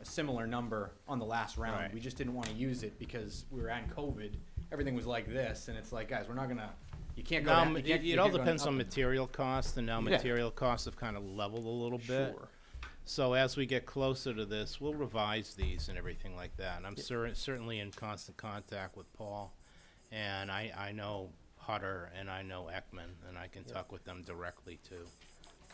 similar number on the last round. Right. We just didn't want to use it because we were on COVID. Everything was like this, and it's like, guys, we're not gonna. You can't go Now, down. it all depends on material costs, and now material costs have kind of leveled a little bit. Sure. So as we get closer to this, we'll revise these and everything like that. And I'm certainly in constant contact with Paul, and I know Hutter and I know Ekman, and I can talk with them directly too.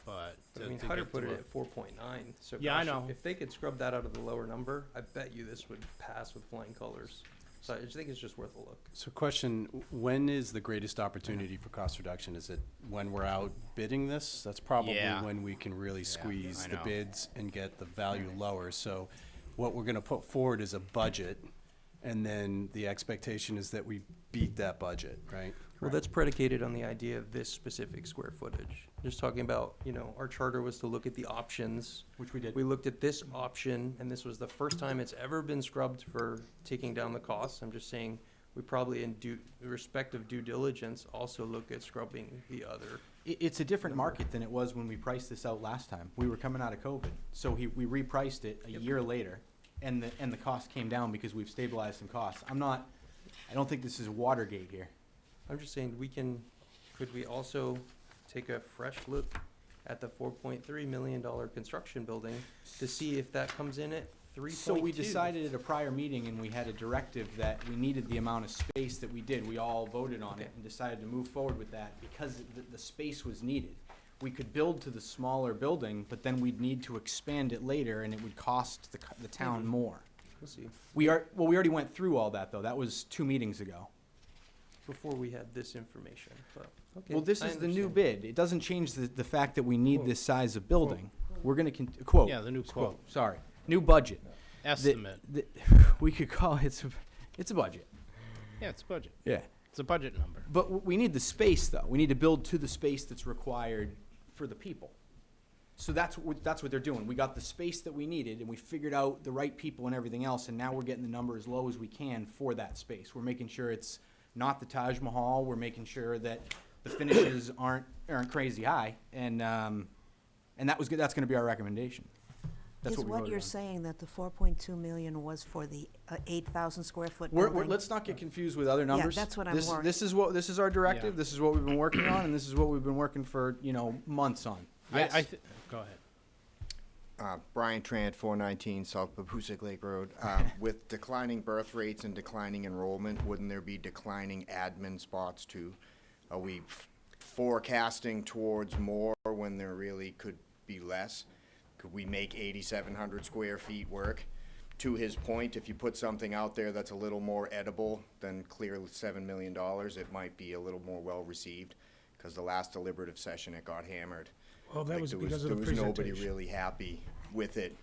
But I mean, Hutter put it at 4.9. So yeah, I gosh, know. if they could scrub that out of the lower number, I bet you this would pass with flying colors. So I just think it's just worth a look. So question, when is the greatest opportunity for cost reduction? Is it when we're out bidding this? That's probably when we can really squeeze the bids and get the value lower. So what we're gonna put forward is a budget, and then the expectation is that we beat that budget, right? Well, that's predicated on the idea of this specific square footage. Just talking about, you know, our charter was to look at the options. Which we did. We looked at this option, and this was the first time it's ever been scrubbed for taking down the costs. I'm just saying, we probably, in respect of due diligence, also look at scrubbing the other. It's a different market than it was when we priced this out last time. We were coming out of COVID, so we repriced it a year later, and the cost came down because we've stabilized some costs. I don't think this is Watergate here. I'm just saying, could we also take a fresh look at the $4.3 million construction building to see if that comes in at 3.2? So we decided at a prior meeting, and we had a directive that we needed the amount of space that we did. We all voted on it and decided to move forward with that because the space was needed. We could build to the smaller building, but then we'd need to expand it later, and it would cost the town more. We'll see. We already went through all that, though. That was 2 meetings ago. Before we had this information, but, okay. Well, this I is the new understand. bid. It doesn't change the fact that we need this size of building. We're gonna quote. Yeah, the new quote. Sorry, new budget. Estimate. We could call it, it's a budget. Yeah, it's a budget. Yeah. It's a budget number. But we need the space, though. We need to build to the space that's required for the people. So that's what they're doing. We got the space that we needed, and we figured out the right people and everything else, and now we're getting the number as low as we can for that space. We're making sure it's not the Taj Mahal. We're making sure that the finishes aren't crazy high, and that's going to be our recommendation. That's Is what we what voted you're on. saying that the 4.2 million was for the 8,000 square foot building? Let's not get confused with other numbers. that's what I'm This worried. is our directive. Yeah. This is what we've been working on, and this is what we've been working for months on. Yes. Go ahead. Brian Trant, 419 South Babusick Lake Road. With declining birth rates and declining enrollment, wouldn't there be declining admin spots too? Are we forecasting towards more when there really could be less? Could we make 8,700 square feet work? To his point, if you put something out there that's a little more edible than clearly $7 million, it might be a little more well-received, because the last deliberative session, it got hammered. Well, that Like, was there because of the There was nobody presentation. really happy with it.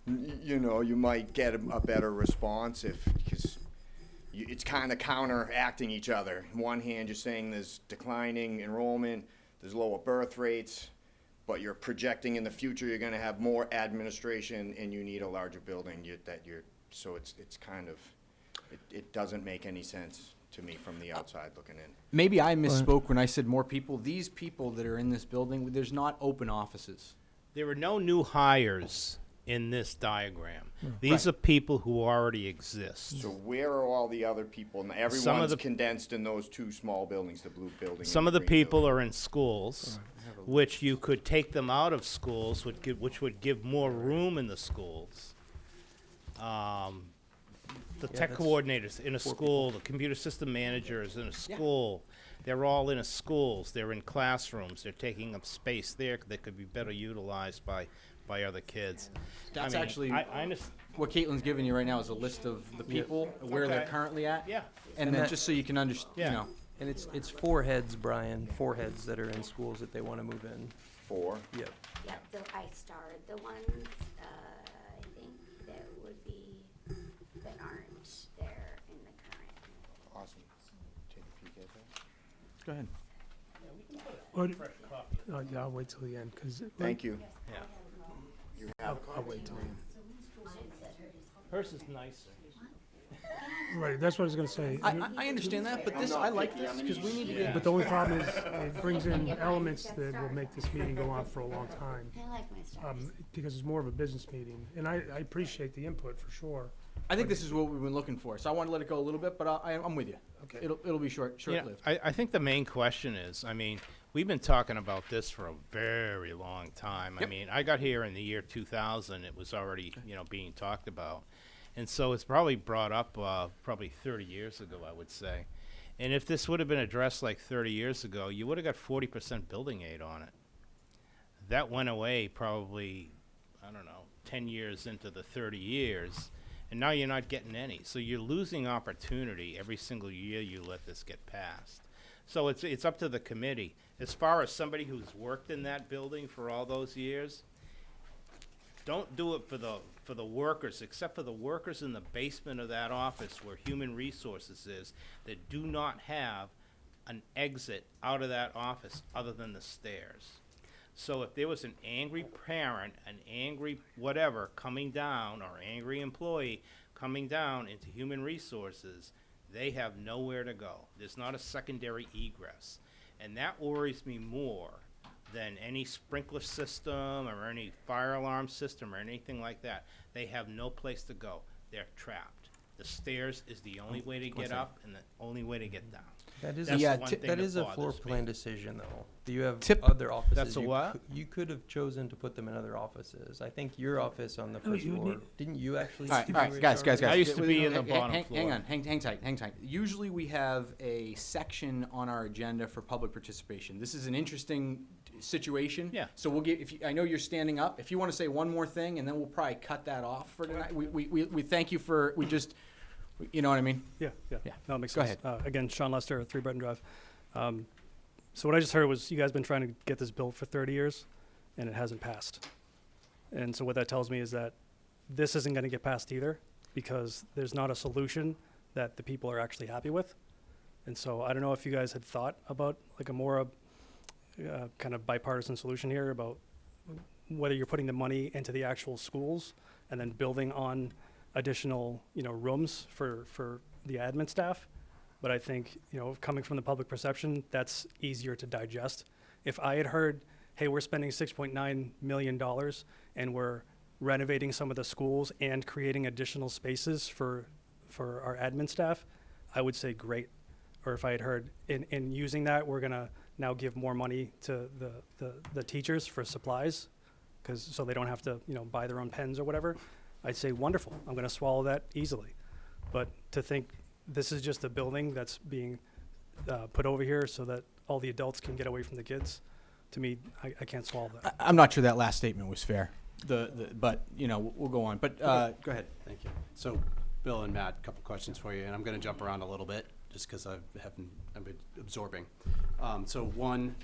You know, you might get a better response because it's kind of counteracting each other. On one hand, you're saying there's declining enrollment, there's lower birth rates, but you're projecting in the future you're going to have more administration and you need a larger building. So it's kind of, it doesn't make any sense to me from the outside looking in. Maybe I misspoke when I said more people. These people that are in this building, there's not open offices. There are no new hires in this diagram. These Right. are people who already exist. So where are all the other people? And everyone's condensed in those two small buildings, the blue building. Some and of the green people building. are in schools, which you could take them out of schools, which would give more room in the schools. The tech that's coordinators in a school, the computer system managers in a school, they're all in a schools, they're in classrooms, they're taking up space there that could be better utilized by other kids. That's I mean, actually I understand. what Caitlin's giving you right now is a list of the people, where they're Okay. currently at. Yeah. And And then that- just so you can understand, Yeah. you know. And it's 4 heads, Brian, 4 heads that are in schools that they want to move in. 4. Yep. Yep, I starred the ones, I think that would be, that aren't there in the current. Awesome. Take a peek at that. Go ahead. But, yeah, I'll wait till the end, because. Thank you. Yeah. I'll wait till the end. Hers is nicer. Right, that's what I was gonna say. I understand that, but this, I like this, because we need to get, But the only problem is, it brings in elements that will make this meeting go on for a long time, I like my stars. because it's more of a business meeting. And I appreciate the input, for sure. I think this is what we've been looking for, so I want to let it go a little bit, but I'm with you. Okay. It'll be You know, short-lived. I think the main question is, I mean, we've been talking about this for a very long time. I Yep. mean, I got here in the year 2000. It was already, being talked about. And so it's probably brought up probably 30 years ago, I would say. And if this would have been addressed like 30 years ago, you would have got 40% building aid on it. That went away probably, 10 years into the 30 years. And now you're not getting any. So you're losing opportunity every single year you let this get passed. So it's up to the committee. As far as somebody who's worked in that building for all those years, don't do it for the workers, except for the workers in the basement of that office where human resources is, that do not have an exit out of that office other than the stairs. So if there was an angry parent, an angry whatever coming down, or angry employee coming down into human resources, they have nowhere to go. There's not a secondary egress. And that worries me more than any sprinkler system or any fire alarm system or anything like that. They have no place to go. They're trapped. The stairs is the only way to get up and the only way to get down. That is That's a, the one thing that is a bothers floor me. plan decision, though. You have Tip- other offices. That's a you what? You could have chosen to put them in other offices. I think your office on the No, first you floor, need- didn't you actually? All right, do all right, your guys. charter? I used to be in the Hang- bottom hang floor. on, hang tight. Usually we have a section on our agenda for public participation. This is an interesting situation. Yeah. So we'll get, I know you're standing up, if you want to say one more thing, and then we'll probably cut that off for tonight. We thank you for, you know what I mean? Yeah. Yeah. No, it makes Go sense. Again, Sean Lester, 3 Breton Drive. So what I just heard was you guys been trying to get this built for 30 years, and it hasn't passed. And so what that tells me is that this isn't going to get passed either, because there's not a solution that the people are actually happy with. And so I don't know if you guys had thought about like a more kind of bipartisan solution here about whether you're putting the money into the actual schools and then building on additional, rooms for the admin staff. But I think, coming from the public perception, that's easier to digest. If I had heard, hey, we're spending $6.9 million and we're renovating some of the schools and creating additional spaces for our admin staff, I would say great. Or if I had heard, in using that, we're gonna now give more money to the teachers for supplies, so they don't have to, buy their own pens or whatever, I'd say wonderful. I'm gonna swallow that easily. But to think this is just a building that's being put over here so that all the adults can get away from the kids, to me, I can't swallow that. I'm not sure that last statement was fair. but, you know, we'll go on. But, go ahead. Thank you. So, Bill and Matt, a couple questions for you, and I'm gonna jump around a little bit, just because I've been absorbing. So one,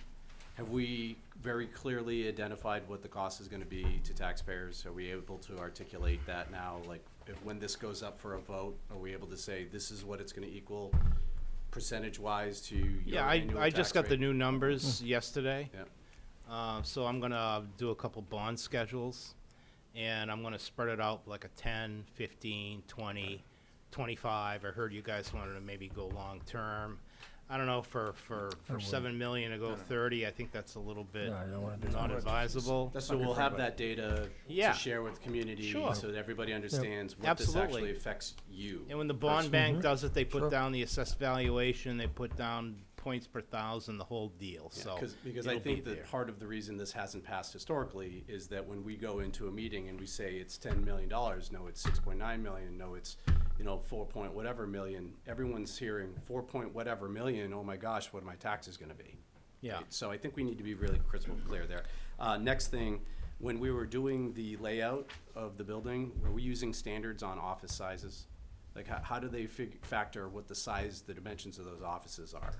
have we very clearly identified what the cost is gonna be to taxpayers? Are we able to articulate that now? Like, when this goes up for a vote, are we able to say, this is what it's gonna equal percentage-wise to your Yeah, annual I just tax got the rate? new numbers yesterday. Yeah. So I'm gonna do a couple bond schedules, and I'm gonna spread it out like a 10, 15, 20, 25. I heard you guys wanted to maybe go long-term. I don't know, for 7 million to go 30, I think that's a little bit No, I don't wanna do not that. advisable. So we'll have that data Yeah. to share with the community, Sure. so that everybody understands what this Absolutely. actually affects you. And when the bond bank does it, they put Sure. down the assessed valuation, they put down points per thousand, the whole deal, Yeah, so. because I it'll think be that there. part of the reason this hasn't passed historically is that when we go into a meeting and we say it's $10 million, no, it's 6.9 million, no, it's, 4 point whatever million, everyone's hearing 4 point whatever million, oh my gosh, what are my taxes gonna be? Yeah. Right? So I think we need to be really crystal clear there. Next thing, when we were doing the layout of the building, were we using standards on office sizes? Like, how do they factor what the size, the dimensions of those offices are?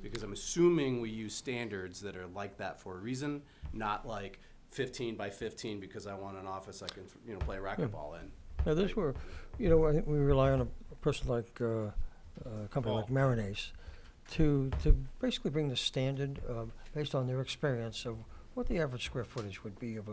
Because I'm assuming we use standards that are like that for a reason, not like 15 by 15 because I want an office I can, play racquetball in. Now, this were, I think we rely on a person like, a company like Paul. Marinase to basically bring the standard, based on their experience of what the average square footage would be of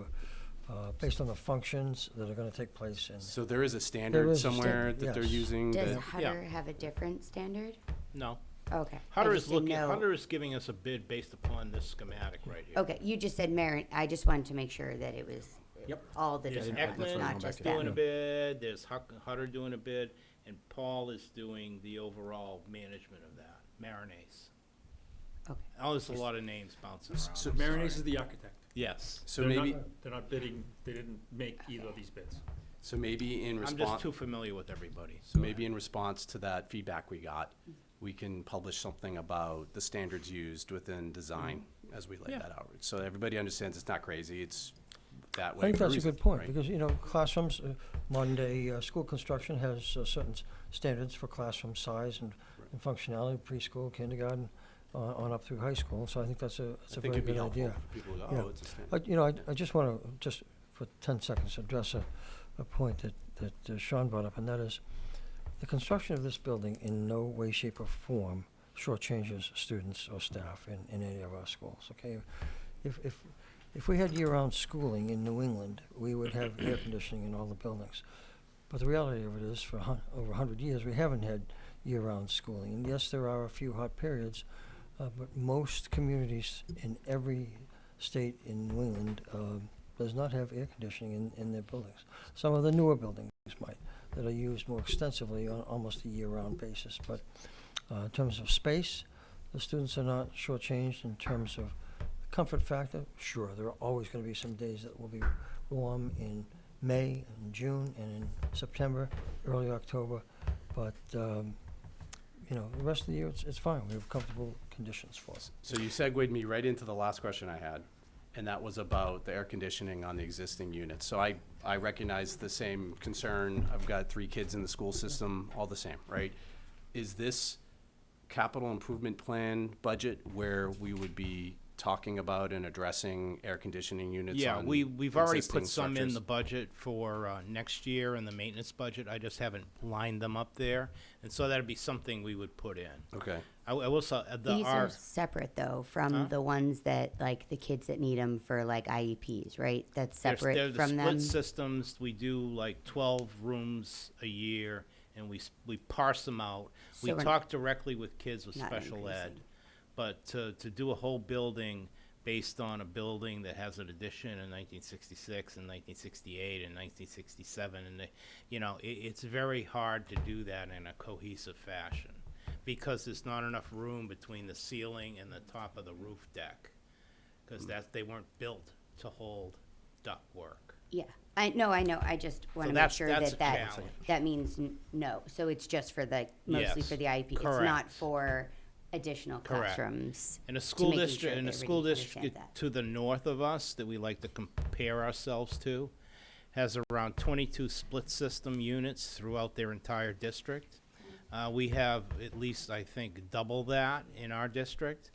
based on the functions that are gonna take place in. So there is a There standard is a somewhere standard, that they're yes. using Does that, Hutter have a different standard? No. Okay. I Hunter just is didn't looking, know- Hunter is giving us a bid based upon this schematic right here. Okay, you just said Marin, I just wanted to make sure that it was all the There's different ones, Ekman not just doing a them. bid, there's Hutter doing a bid, and Paul is doing the overall management of that, Marinase. Okay. Oh, there's a lot of names bouncing around. So I'm sorry. Marinese is the architect. Yes. so They're maybe, not- They're not bidding, they didn't make either of these bids. so maybe in I'm just response, too familiar with everybody. so maybe in response to that feedback we got, we can publish something about the standards used within design as we lay Yeah. that out. So everybody understands it's not crazy, it's that I way think for a that's a reason, good point, right? because, classrooms, modern day, school construction has certain standards for classroom size and functionality, preschool, kindergarten, on up through high school, so I think that's a I think very it'd be good helpful idea. for people to go, Yeah. oh, it's a standard. But, I just want to, just for 10 seconds, address a point that Sean brought up, and that is, the construction of this building in no way, shape, or form shortchanges students or staff in any of our schools, okay? If we had year-round schooling in New England, we would have air conditioning in all the buildings. But the reality of it is, for over 100 years, we haven't had year-round schooling. And yes, there are a few hot periods, but most communities in every state in New England does not have air conditioning in their buildings. Some of the newer buildings might, that are used more extensively on almost a year-round basis. But in terms of space, the students are not shortchanged. In terms of comfort factor, sure, there are always going to be some days that will be warm in May and June and in September, early October. But, the rest of the year, it's fine. We have comfortable conditions for us. So you segued me right into the last question I had, and that was about the air conditioning on the existing units. So I recognize the same concern. I've got 3 kids in the school system, all the same, right? Is this capital improvement plan budget where we would be talking about and addressing air conditioning units Yeah, on we've already existing put some in structures? the budget for next year in the maintenance budget. I just haven't lined them up there, and so that'd be something we would put in. Okay. I will say, These are separate though from Huh? the ones that, like, the kids that need them for like IEPs, right? That's separate they're the from them? split systems. We do like 12 rooms a year, and we parse them out. We So we're talk directly with kids with not special ed. increasing. But to do a whole building based on a building that has an addition in 1966 and 1968 and 1967, and it's very hard to do that in a cohesive fashion because there's not enough room between the ceiling and the top of the roof deck because they weren't built to hold ductwork. Yeah, I know. I just want to make that's- sure that's that a challenge. that means no. So it's just for mostly Yes, for the IEP. It's correct. not for additional Correct. classrooms. And a school making district, sure and a that school everybody understands district to the north of us that we like to compare ourselves to has around 22 split system units throughout their entire district. We have at least, I think, double that in our district.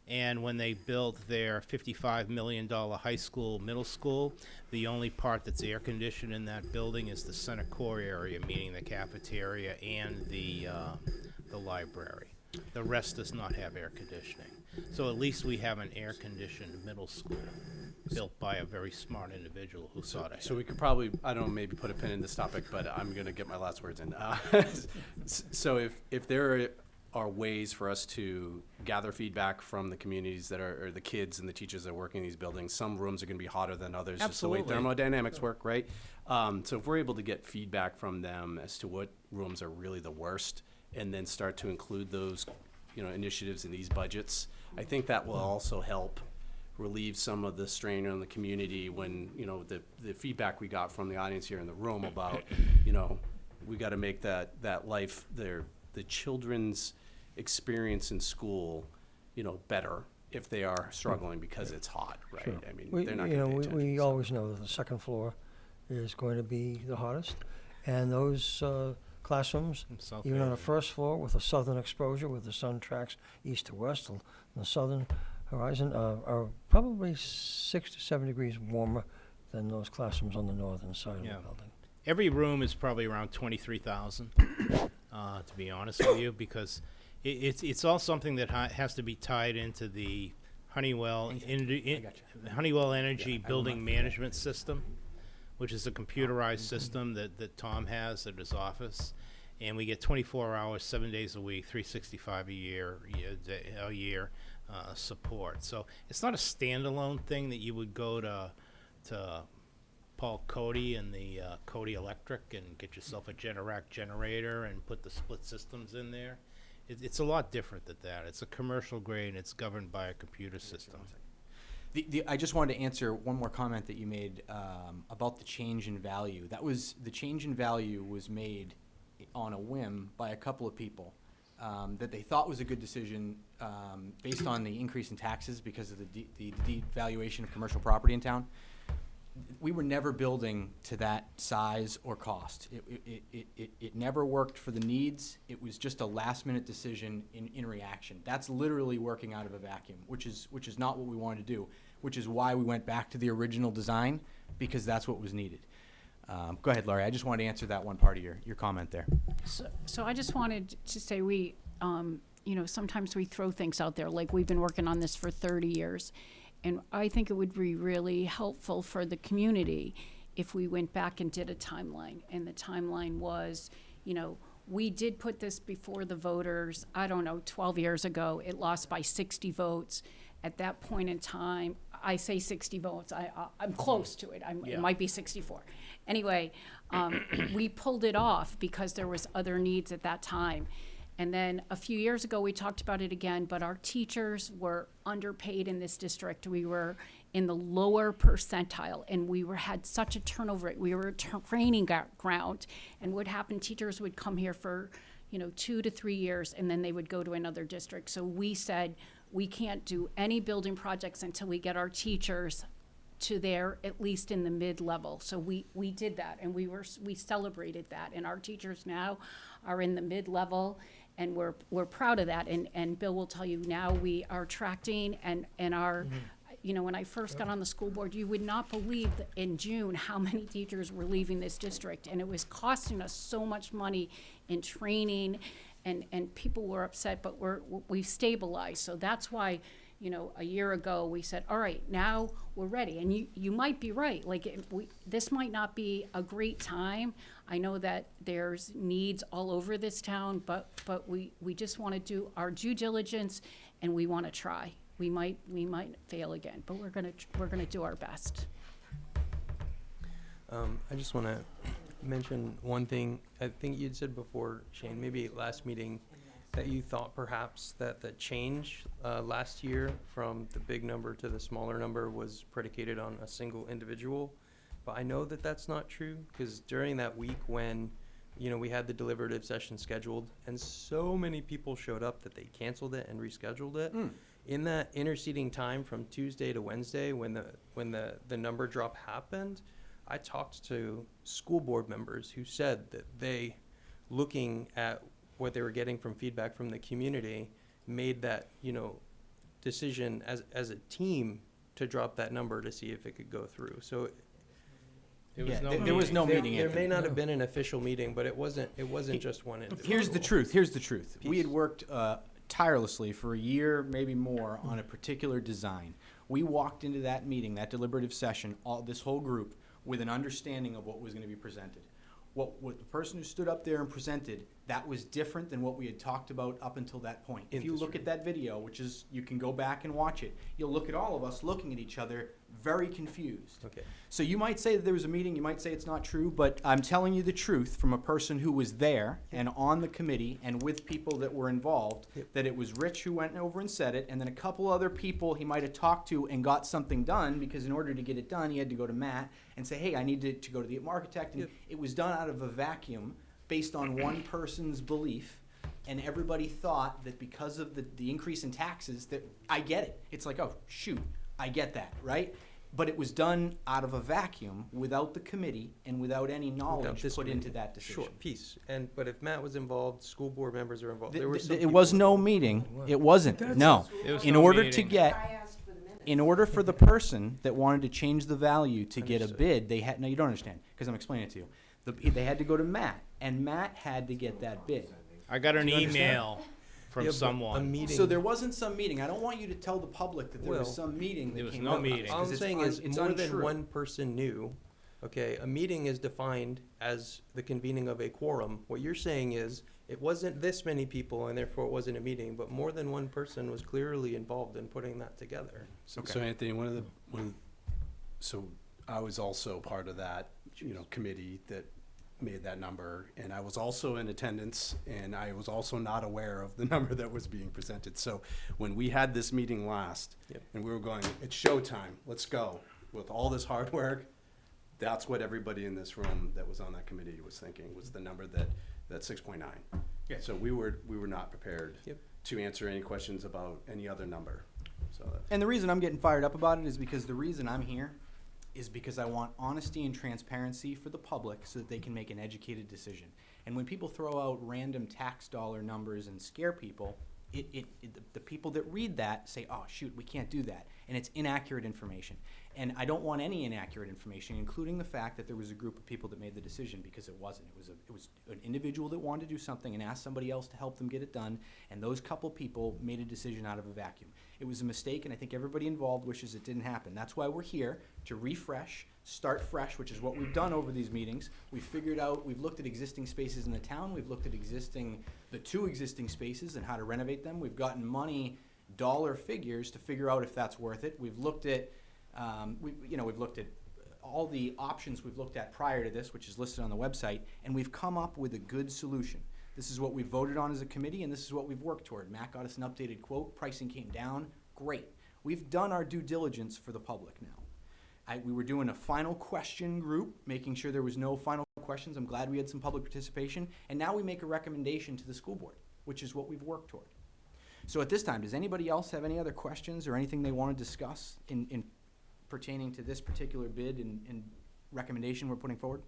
And when they built their $55 million high school, middle school, the only part that's air conditioned in that building is the center core area, meaning the cafeteria and the library. The rest does not have air conditioning. So at least we have an air conditioned middle school built by a very smart individual who thought ahead. So we could probably, I don't know, maybe put a pin in this topic, but I'm going to get my last words in. So if there are ways for us to gather feedback from the communities that are, or the kids and the teachers that are working in these buildings, some rooms are going to be hotter than others, just the way Absolutely. thermodynamics work, right? So if we're able to get feedback from them as to what rooms are really the worst, and then start to include those, initiatives in these budgets, I think that will also help relieve some of the strain on the community when, the feedback we got from the audience here in the room about, we got to make that life, the children's experience in school, better if they are struggling because it's hot, right? Sure. I mean, We, they're not you know, going to pay we attention. always know that the second floor is going to be the hottest, and those classrooms, South even on the Haven. first floor with a southern exposure, where the sun tracks east to west, on the southern horizon, are probably 6 to 7 degrees warmer than those classrooms on the northern side of Yeah. the building. Every room is probably around 23,000, to be honest with you, because it's all something that has to be tied into the Honeywell Honeywell Energy Building Management System, which is a computerized system that Tom has at his office, and we get 24 hours, 7 days a week, 365 a year support. So it's not a standalone thing that you would go to Paul Cody and the Cody Electric and get yourself a Generac generator and put the split systems in there. It's a lot different than that. It's a commercial grade and it's governed by a computer system. I just wanted to answer one more comment that you made about the change in value. The change in value was made on a whim by a couple of people that they thought was a good decision based on the increase in taxes because of the devaluation of commercial property in town. We were never building to that size or cost. It never worked for the needs. It was just a last-minute decision in reaction. That's literally working out of a vacuum, which is not what we wanted to do, which is why we went back to the original design, because that's what was needed. Go ahead, Laurie. I just wanted to answer that one part of your comment there. So I just wanted to say sometimes we throw things out there, like we've been working on this for 30 years. And I think it would be really helpful for the community if we went back and did a timeline. And the timeline was, we did put this before the voters, 12 years ago. It lost by 60 votes. At that point in time, I say 60 votes. I'm close to it. It might be 64. Anyway, we pulled it off because there was other needs at that time. And then a few years ago, we talked about it again, but our teachers were underpaid in this district. We were in the lower percentile, and we had such a turnover rate. We were a training ground, and what happened, teachers would come here for 2 to 3 years, and then they would go to another district. So we said, we can't do any building projects until we get our teachers to there, at least in the mid-level. So we did that, and we celebrated that, and our teachers now are in the mid-level, and we're proud of that. And Bill will tell you now we are attracting and our, when I first got on the school board, you would not believe that in June how many teachers were leaving this district, and it was costing us so much money in training, and people were upset, but we've stabilized. So that's why, a year ago we said, all right, now we're ready. And you might be right. This might not be a great time. I know that there's needs all over this town, but we just want to do our due diligence, and we want to try. We might fail again, but we're gonna do our best. I just want to mention one thing. I think you'd said before, Shane, maybe last meeting, that you thought perhaps that the change last year from the big number to the smaller number was predicated on a single individual. But I know that that's not true, because during that week when we had the deliberative session scheduled and so many people showed up that they canceled it and rescheduled it, in that interceding time from Tuesday to Wednesday when the number drop happened, I talked to school board members who said that they, looking at what they were getting from feedback from the community, made that, decision as a team to drop that number to see if it could go through. So There was Yeah, no there was meeting. no meeting, there Anthony. may not have been an official meeting, but it wasn't just one individual. Here's the truth. Here's the truth. We had Piece. worked tirelessly for a year, maybe more, on a particular design. We walked into that meeting, that deliberative session, this whole group, with an understanding of what was going to be presented. What the person who stood up there and presented, that was different than what we had talked about up until that point. If you look at that video, which is, you can go back and watch it, you'll look at all of us looking at each other very confused. Okay. So you might say that there was a meeting, you might say it's not true, but I'm telling you the truth from a person who was there and on the committee and with people that were involved, that it was Rich who went over and said it, and then a couple other people he might have talked to and got something done, because in order to get it done, he had to go to Matt and say, hey, I need to go to the architect, and it was done out of a vacuum based on one person's belief. And everybody thought that because of the increase in taxes, that I get it. It's like, oh, shoot, I get that, right? But it was done out of a vacuum, without the committee and without any knowledge this put meeting. into that decision. Sure, piece. But if Matt was involved, school board members are involved. Th- There were th- some It people was no involved. meeting. It wasn't, That's- no. It was In no order to meeting. get, I asked for the minutes. in order for the person that wanted to change the value to get a Understood. bid, they had, no, you don't understand, because I'm explaining it to you. They had to go to Matt, and Matt had to get that bid. I got an Do you understand? email from Yeah, but a someone. meeting. So there wasn't some meeting. I don't want you to tell the public that there was Well, some meeting that there was came no out. meeting. All 'cause I'm it's saying un- is it's more than untrue. one person knew. Okay, a meeting is defined as the convening of a quorum. What you're saying is it wasn't this many people and therefore it wasn't a meeting, but more than one person was clearly involved in putting that together. So Anthony, so I was also part of that, committee that made that number, and I was also in attendance, and I was also not aware of the number that was being presented. So when we had this meeting last, Yep. and we were going, it's showtime, let's go, with all this hard work, that's what everybody in this room that was on that committee was thinking, was the number that 6.9. Yeah. So we were not prepared Yep. to answer any questions about any other number, so. And the reason I'm getting fired up about it is because the reason I'm here is because I want honesty and transparency for the public so that they can make an educated decision. And when people throw out random tax dollar numbers and scare people, the people that read that say, oh, shoot, we can't do that. And it's inaccurate information. And I don't want any inaccurate information, including the fact that there was a group of people that made the decision, because it wasn't. It was an individual that wanted to do something and asked somebody else to help them get it done, and those couple people made a decision out of a vacuum. It was a mistake, and I think everybody involved wishes it didn't happen. That's why we're here, to refresh, start fresh, which is what we've done over these meetings. We've figured out, we've looked at existing spaces in the town, we've looked at the two existing spaces and how to renovate them. We've gotten money, dollar figures, to figure out if that's worth it. We've looked at, we've looked at all the options we've looked at prior to this, which is listed on the website, and we've come up with a good solution. This is what we voted on as a committee, and this is what we've worked toward. Matt got us an updated quote, pricing came down, great. We've done our due diligence for the public now. We were doing a final question group, making sure there was no final questions. I'm glad we had some public participation, and now we make a recommendation to the school board, which is what we've worked toward. So at this time, does anybody else have any other questions or anything they want to discuss in pertaining to this particular bid and recommendation we're putting forward?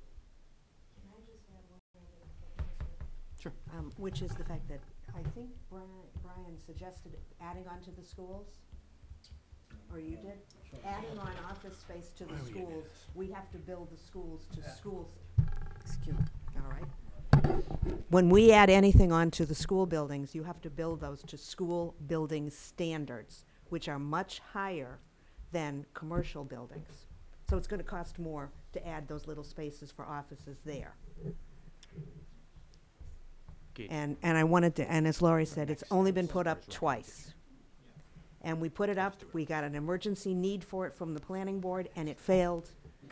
Sure. Which is the fact that I think Brian suggested adding on to the schools, or you did? Adding on office space to the schools, we have to build the schools to schools. Excuse me, all right? When we add anything onto the school buildings, you have to build those to school building standards, which are much higher than commercial buildings. So it's gonna cost more to add those little spaces for offices there. Okay. And I wanted to, and as Laurie said, it's only been put up twice. And we put it up, we got an emergency need for it from the planning board, and it failed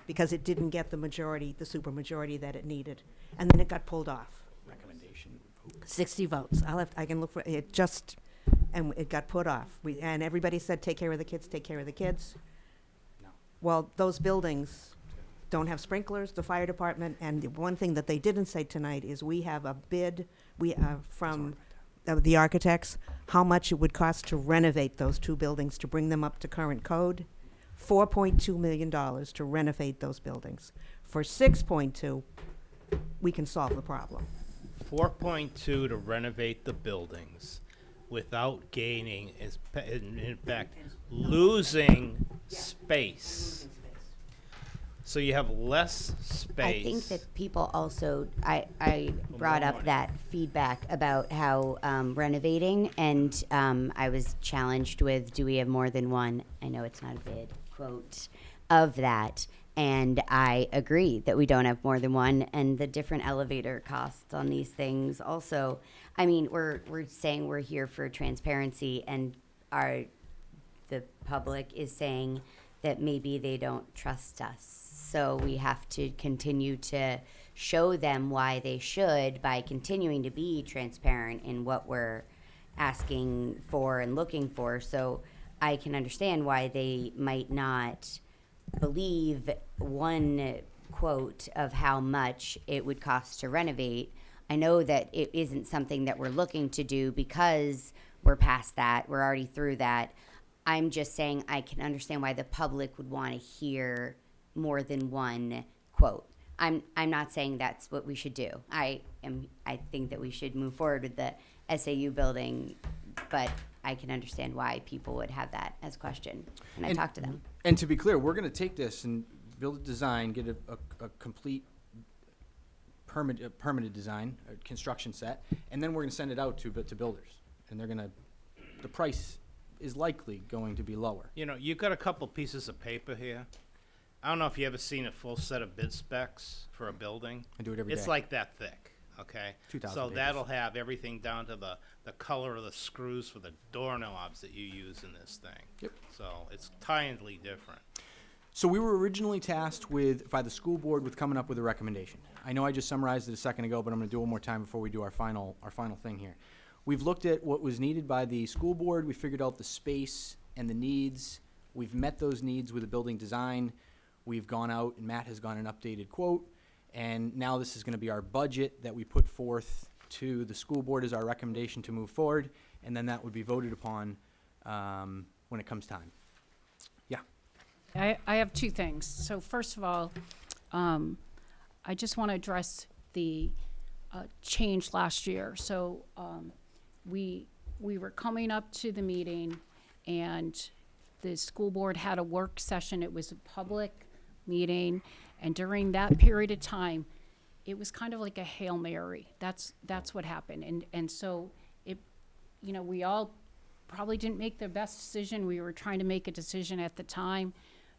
because it didn't get the majority, the supermajority that it needed. And then it got pulled off. Recommendation. 60 votes. I can look for, it just, and it got put off. And everybody said, take care of the kids, take care of the kids. No. Well, those buildings don't have sprinklers, the fire department, and the one thing that they didn't say tonight is we have a bid, from the architects, how much it would cost to renovate those two buildings to bring them up to current code $4.2 million to renovate those buildings. For 6.2, we can solve the problem. 4.2 to renovate the buildings without gaining, is in fact, losing space. So you have less space. I think that people also, I brought up that feedback about how renovating, and I was challenged with, do we have more than one? I know it's not a bid quote of that. And I agree that we don't have more than one, and the different elevator costs on these things also. I mean, we're saying we're here for transparency, and the public is saying that maybe they don't trust us. So we have to continue to show them why they should by continuing to be transparent in what we're asking for and looking for. So I can understand why they might not believe one quote of how much it would cost to renovate. I know that it isn't something that we're looking to do because we're past that. We're already through that. I'm just saying I can understand why the public would want to hear more than one quote. I'm not saying that's what we should do. I think that we should move forward with the SAU building, but I can understand why people would have that as a question when I talk to them. And to be clear, we're going to take this and build a design, get a complete permitted design, a construction set, and then we're going to send it out to builders. And they're going to, the price is likely going to be lower. You know, you've got a couple pieces of paper here. I don't know if you ever seen a full set of bid specs for a building. I do it every day. It's like that thick, okay? 2,000 So pages. that'll have everything down to the color of the screws for the doorknobs that you use in this thing. Yep. So it's entirely different. So we were originally tasked by the school board with coming up with a recommendation. I know I just summarized it a second ago, but I'm going to do it one more time before we do our final thing here. We've looked at what was needed by the school board. We figured out the space and the needs. We've met those needs with the building design. We've gone out, and Matt has gone an updated quote, and now this is going to be our budget that we put forth to the school board as our recommendation to move forward, and then that would be voted upon when it comes time. Yeah. I have two things. So first of all, I just want to address the change last year. So we were coming up to the meeting, and the school board had a work session. It was a public meeting, and during that period of time, it was kind of like a Hail Mary. That's what happened. And so it, you know, we all probably didn't make the best decision. We were trying to make a decision at the time.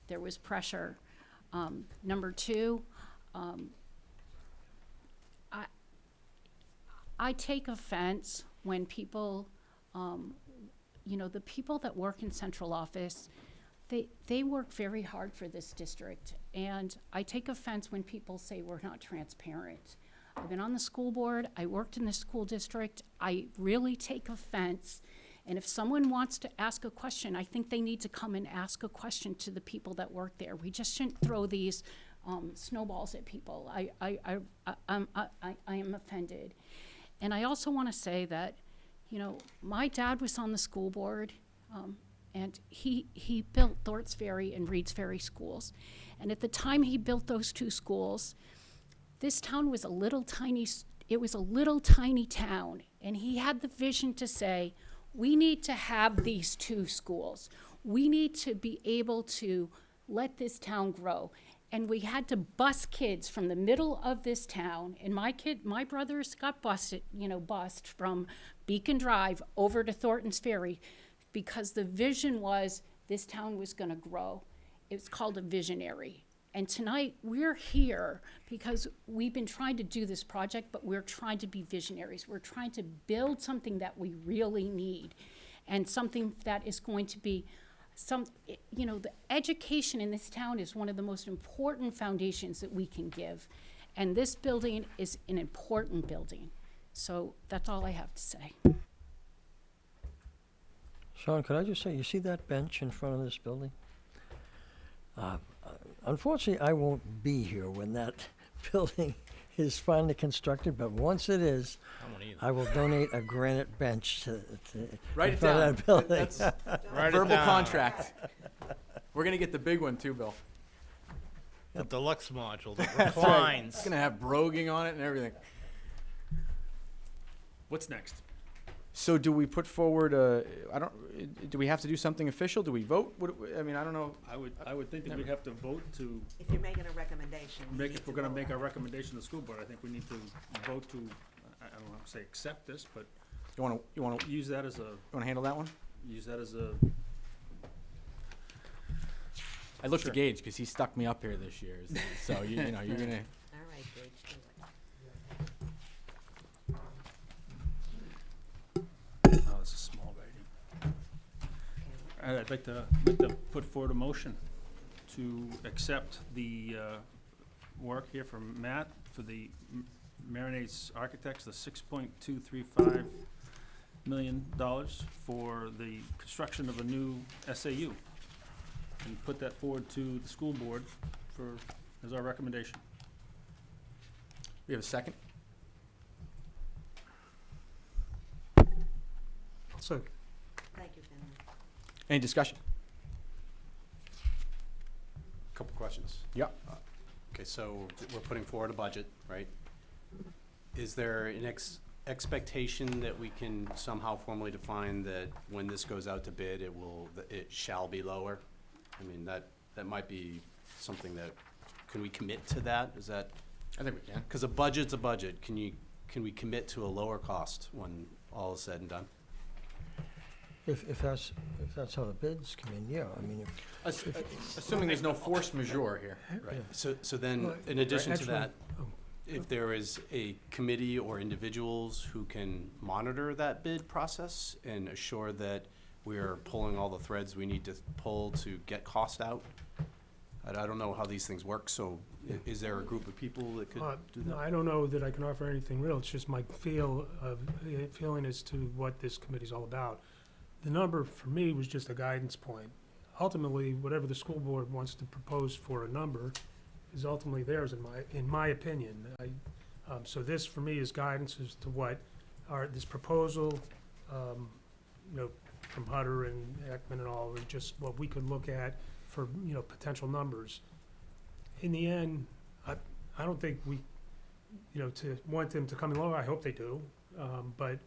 There was pressure. Number two, I take offense when people, you know, the people that work in central office, they work very hard for this district. And I take offense when people say we're not transparent. I've been on the school board. I worked in the school district. I really take offense. And if someone wants to ask a question, I think they need to come and ask a question to the people that work there. We just shouldn't throw these snowballs at people. I am offended. And I also want to say that, you know, my dad was on the school board, and he built Thornton's Ferry and Reed's Ferry schools. And at the time he built those two schools, this town was a little tiny town. And he had the vision to say, we need to have these two schools. We need to be able to let this town grow. And we had to bus kids from the middle of this town. And my brothers got bused from Beacon Drive over to Thornton's Ferry because the vision was this town was going to grow. It's called a visionary. And tonight we're here because we've been trying to do this project, but we're trying to be visionaries. We're trying to build something that we really need, and something that is going to be the education in this town is one of the most important foundations that we can give. And this building is an important building. So that's all I have to say. Sean, could I just say, you see that bench in front of this building? Unfortunately, I won't be here when that building is finally constructed, but once it is, I will donate a granite bench to Write in it front down. of that building. That's verbal contract. We're gonna get the big one too, Bill. The deluxe module that That's right. reclines. It's gonna have broguing on it and everything. What's next? So do we put forward do we have to do something official? Do we vote? I mean, I don't know. I would think that we'd have to vote to If you're making a recommendation. you need if to we're gonna vote make on our it. recommendation to the school board, I think we need to vote to, I don't want to say accept this, but You wanna use that as handle that one? a, I looked Sure. to Gage because he stuck me up here this year. So you know you're gonna. All right, Gage, do it. oh, it's a small writing. I'd like to put forward a motion to accept the work here from Matt for the Marinates Architects, the $6.235 million for the construction of a new SAU. And put that forward to the school board as our recommendation. We have a second. So, Thank you, Finley. Any discussion? Couple questions. Yeah. Okay, so we're putting forward a budget, right? Is there an expectation that we can somehow formally define that when this goes out to bid, it shall be lower? I mean, that might be something that, can we commit to that? Is that, I think we can. because a budget's a budget, can we commit to a lower cost when all is said and done? If that's how the bids come in, yeah, I mean, Assuming there's no force majeure here. Right, Yeah. so then, Well, in addition to actually- that, if there is a committee or individuals who can monitor that bid process and assure that we're pulling all the threads we need to pull to get cost out? I don't know how these things work, so is there a group of people that could do no, that? I don't know that I can offer anything real. It's just my feeling as to what this committee's all about. The number for me was just a guidance point. Ultimately, whatever the school board wants to propose for a number is ultimately theirs, in my opinion. So this, for me, is guidance as to what this proposal, from Hutter and Ekman and all, or just what we could look at for, potential numbers. In the end, I don't think we, to want them to come in lower, I hope they do. But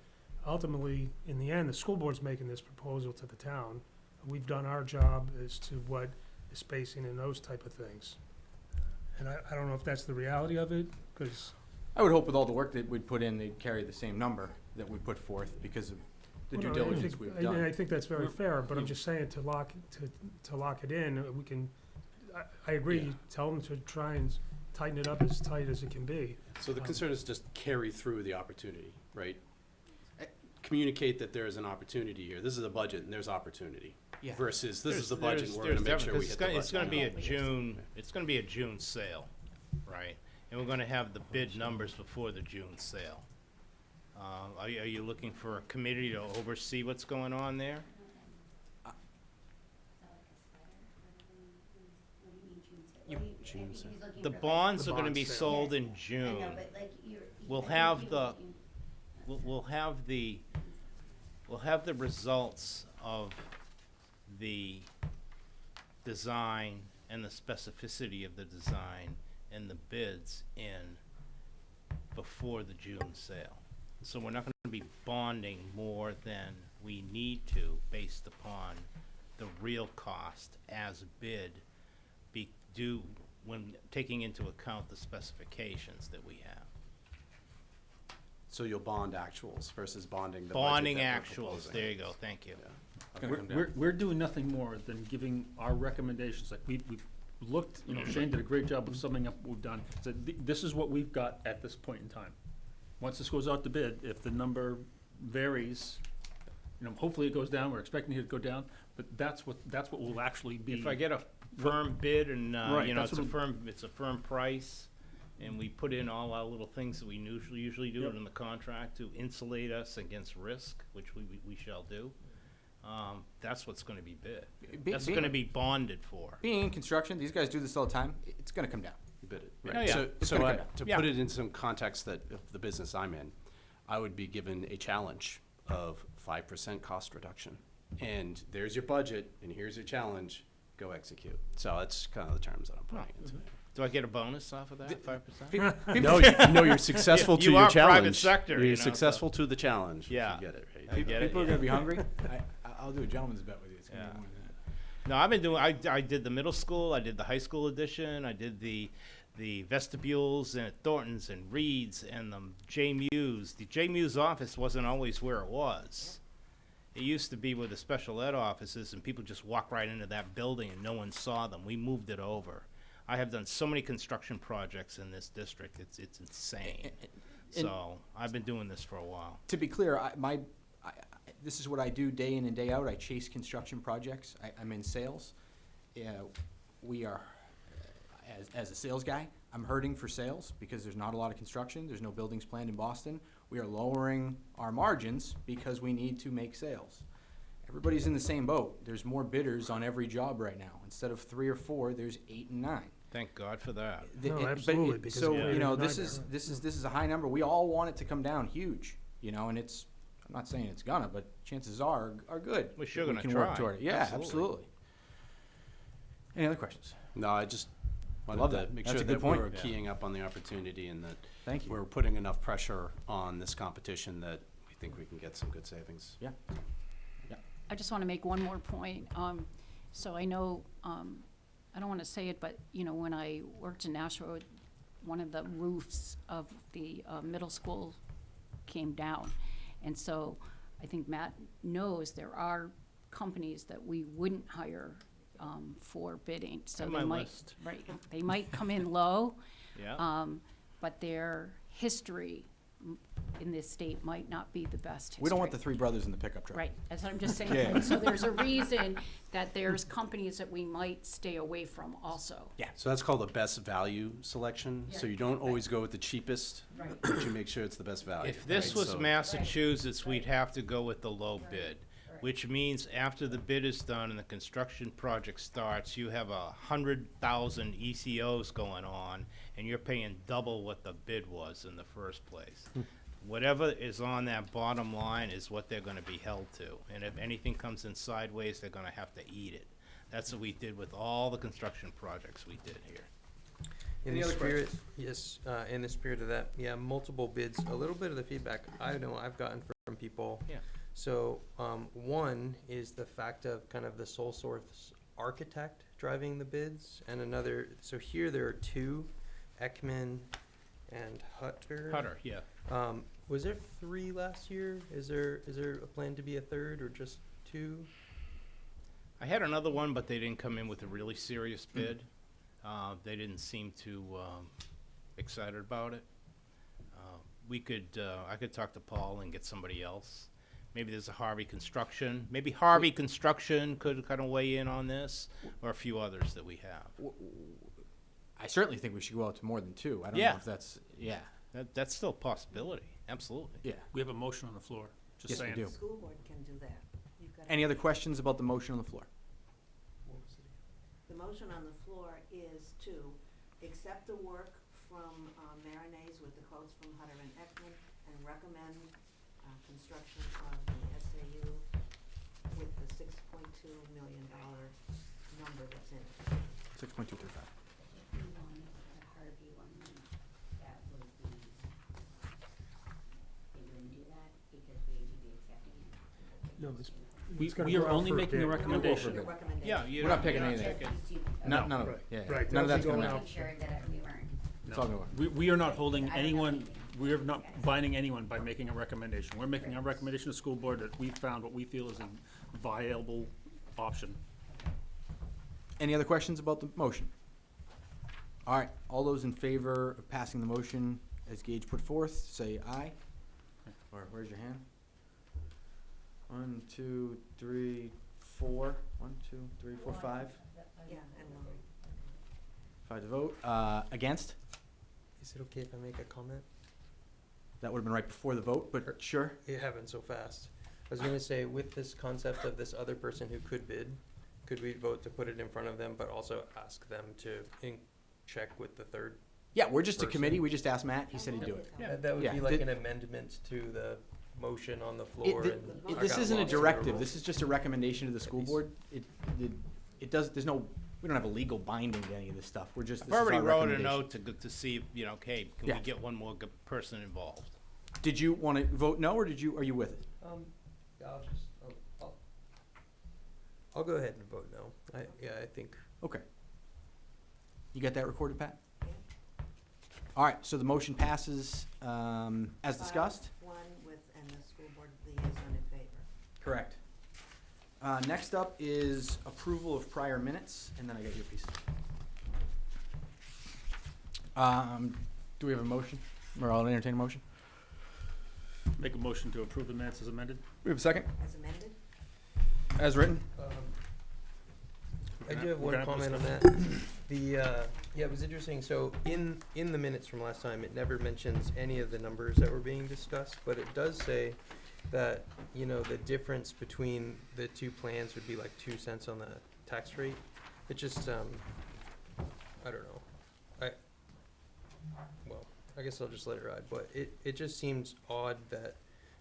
ultimately, in the end, the school board's making this proposal to the town. We've done our job as to what the spacing and those type of things. And I don't know if that's the reality of it, because I would hope with all the work that we'd put in, they'd carry the same number that we put forth because of the due diligence we've I done. think that's very fair, but I'm just saying to lock it in, we can, I agree, Yeah. tell them to try and tighten it up as tight as it can be. So the concern is just carry through the opportunity, right? Communicate that there is an opportunity here. This is a budget and there's opportunity. Yeah. Versus this is the budget and we're gonna make sure we hit the budget. It's gonna be a June sale, right? And we're gonna have the bid numbers before the June sale. Are you looking for a committee to oversee what's going on there? June sale. The bonds The are gonna bond be sale. sold in June. We'll have the results of the design and the specificity of the design and the bids in before the June sale. So we're not gonna be bonding more than we need to based upon the real cost as bid be due when taking into account the specifications that we have. So you'll bond actuals versus bonding the budget Bonding that we're actuals, proposing. there you go, thank you. Yeah. It's gonna come down. We're doing nothing more than giving our recommendations, like we've looked, Shane did a great job of summing up what we've done. So this is what we've got at this point in time. Once this goes out to bid, if the number varies, hopefully it goes down, we're expecting it to go down, but that's what will actually be. If I get a firm bid and, Right, that's what it's a firm price, and we put in all our little things that we usually do Yep. in the contract to insulate us against risk, which we shall do, that's what's gonna be bid. That's gonna be bonded for. Being in construction, these guys do this all the time. It's gonna come down. You bid it. Oh, Right. yeah. So, It's so gonna I- come down. to Yeah. put it in some context that of the business I'm in, I would be given a challenge of 5% cost reduction. And there's your budget, and here's your challenge. go execute. So that's kind of the terms that I'm putting into it. Do I get a bonus off of that, 5%? No, you're successful to You your are private challenge. sector, You're you know, so- successful to the challenge. if Yeah. you get it right. I get it, People are yeah. gonna be hungry. I'll do a gentleman's bet with you. It's gonna Yeah. be more than that. No, I've been doing. I did the middle school. I did the high school edition. I did the vestibules and Thornton's and Reed's and the J Muse. The J Muse office wasn't always where it was. It used to be where the special ed offices, and people just walk right into that building and no one saw them. We moved it over. I have done so many construction projects in this district. It's insane. So I've been doing this for a while. To be clear, this is what I do day in and day out. I chase construction projects. I'm in sales. We are, as a sales guy, I'm hurting for sales because there's not a lot of construction. There's no buildings planned in Boston. We are lowering our margins because we need to make sales. Everybody's in the same boat. There's more bidders on every job right now. Instead of 3 or 4, there's 8 and 9. Thank God for that. No, But absolutely, because so, it's you know, a this nightmare. is a high number. We all want it to come down huge, you know, and it's, I'm not saying it's gonna, but chances are good. We're sure that gonna we can work try. toward it. Yeah, Absolutely. absolutely. Any other questions? No, I just Love wanted that. to make That's sure a good that point. we're Yeah. keying up on the opportunity and that Thank you. we're putting enough pressure on this competition that we think we can get some good savings. Yeah. I just want to make one more point. So I know, I don't want to say it, but, you know, when I worked in Nashua, one of the roofs of the middle school came down. And so I think Matt knows there are companies that we wouldn't hire for bidding. So On they my might, list. right, they might come in low, Yeah. but their history in this state might not be the best history. We don't want the 3 brothers in the pickup truck. Right, that's what I'm just saying. Yeah. So there's a reason that there's companies that we might stay away from also. Yeah. So that's called the best value selection. So Yeah. you don't always go with the cheapest, Right. but you make sure it's the best value. If this right? was So- Massachusetts, we'd have to go with the low bid, which means after the bid is done and the construction project starts, you have 100,000 ECOs going on, and you're paying double what the bid was in the first place. Whatever is on that bottom line is what they're gonna be held to, and if anything comes in sideways, they're gonna have to eat it. That's what we did with all the construction projects we did here. In Any the other spirit, yes, in the spirit of that, yeah, multiple bids, a little bit of the feedback I know I've gotten from people. Yeah. So, one is the fact of kind of the sole source architect driving the bids, and another, so here there are 2, Ekman and Hutter. Hutter, yeah. Was there 3 last year? Is there a plan to be a 3rd or just 2? I had another one, but they didn't come in with a really serious bid. They didn't seem too excited about it. I could talk to Paul and get somebody else. Maybe there's a Harvey Construction. Maybe Harvey Construction could kind of weigh in on this, or a few others that we have. I certainly think we should go out to more than 2. I don't Yeah. know if that's, yeah. That's still a possibility, absolutely. Yeah. We have a motion on the floor, just Yes, we saying. do. The school board can do that. You've got Any other questions about the motion on the floor? The motion on the floor is to accept the work from Mariners with the quotes from Hutter and Ekman and recommend construction of the SAU with the $6.2 million number that's in it. 6.235. No, it's We, gonna we go are out only for a making a bid. recommendation. Your recommendation. Yeah, you We're not picking you're anything. picking- None of it, Right. yeah. Right, None of that's that'll going be out. going out. Sure that we weren't. It's all going. We are not holding anyone, we are not binding anyone by making a recommendation. We're making a recommendation to the school board that we found what we feel is a viable option. Any other questions about the motion? All right, all those in favor of passing the motion as Gage put forth, say aye. Or where's your hand? 1, 2, 3, 4. 1, 2, 3, 4, 5. Yeah, and 5 to vote. Against? Is it okay if I make a comment? That would have been right before the vote, but sure. It happened so fast. I was gonna say, with this concept of this other person who could bid, could we vote to put it in front of them, but also ask them to check with the third? Yeah, we're just a Person. committee. We just asked Matt. He said he'd do it. That would Yeah. be like Did- an amendment to the motion on the It- floor. th- and it- I this got isn't a lost in the directive. rules. This is just a recommendation to the school board. it does, there's no, we don't have a legal binding to any of this stuff. We're just, I've this is already our wrote a recommendation. note to see, okay, can Yeah. we get one more person involved? Did you want to vote no, or are you with it? I'll go ahead and vote no. I think. Okay. You got that recorded, Pat? All right, so the motion passes, as discussed? 5-1 and the school board liaison in favor. Correct. Next up is approval of prior minutes, and then I got your piece. Do we have a motion? Or I'll entertain a motion? Make a motion to approve the minutes as amended? We have a second? As amended? As written? I do have We're one gonna have comment on that. Yeah, it was interesting. So in the minutes from last time, it never mentions any of the numbers that were being discussed, but it does say that, the difference between the two plans would be like 2 cents on the tax rate. It just, I don't know. I guess I'll just let it ride, but it just seems odd that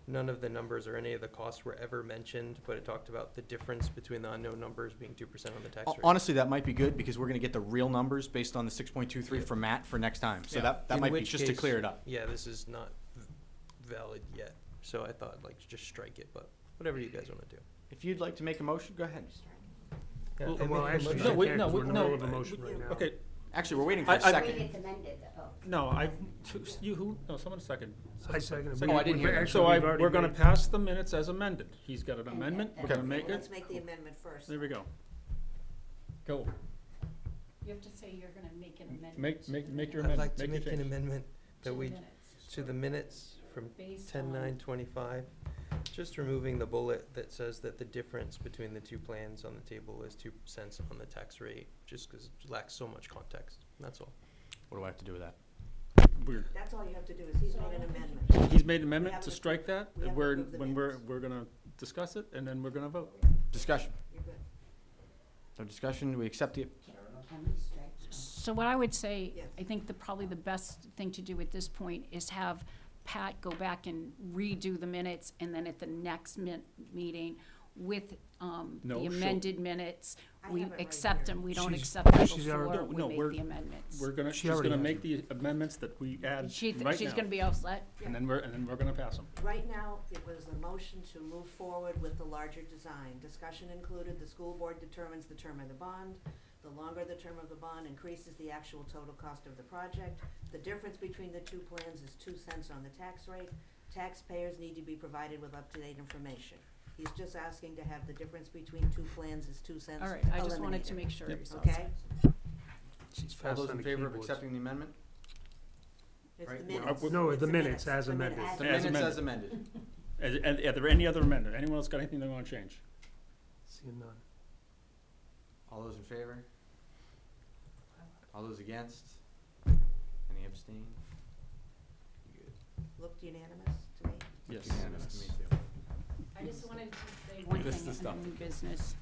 none of the numbers or any of the costs were ever mentioned, but it talked about the difference between the unknown numbers being 2% on the tax rate. Honestly, that might be good, because we're gonna get the real numbers based on the 6.23 from Matt for next time. So Yeah. that In might be which just to case, clear it up. Yeah, this is not valid yet, so I thought just strike it, but whatever you guys wanna do. If you'd like to make a motion, go ahead. Yeah, Well, I make Well, a actually, motion- I wait, can't, no, 'cause we're in the no, middle of a motion right now. Okay, Actually, we're waiting for a I- second. It's amended, though. no, someone second. I second. Oh, I didn't hear that. So we're gonna pass the minutes as amended. He's got an amendment, we're gonna make Let's it. make the amendment first. There we go. Go, You have to say you're gonna make an amendment. make your I'd amendment, like to make your make an change. amendment to that the we, minutes, to the minutes from based 10/9/25, just removing the bullet that says that the difference between the two plans on the table is 2 cents on the tax rate, just because it lacks so much context. That's all. What do I have to do with that? We're, That's all you have to do, is he's made an amendment. he's made an We amendment haven't to strike that, we haven't we're, approved the when minutes. we're gonna discuss it, and then we're gonna vote. Discussion. You're good. No discussion, do we accept the, Can we strike? So what I would say, Yes. I think probably the best thing to do at this point is have Pat go back and redo the minutes, and then at the next meeting with, No, the she'll- amended minutes, I we have it right accept here. them, we don't She's- accept them she's already- before No, we we're- make the amendments. She's She already gonna has make the amendments that we add She's right now, gonna be all set? and then we're gonna pass them. Right now, it was a motion to move forward with the larger design. Discussion included, the school board determines the term of the bond. The longer the term of the bond increases the actual total cost of the project. The difference between the two plans is 2 cents on the tax rate. Taxpayers need to be provided with up-to-date information. He's just asking to have the difference between two plans is 2 cents All right, I just wanted to eliminated. make sure. Yep. he's all Okay? set. She's all fast those on in the favor of keyboards. accepting the amendment? It's Right. the minutes. No, It's the minutes as the amended. minutes. The As minutes as amended. Are there any other amendment? Anyone else got anything they wanna change? Seeing none. All those in favor? All those against? Any abstain? Good. Looked unanimous to me. Yes. Unanimous to me too. I just wanted to say one This is thing stuff. on new business.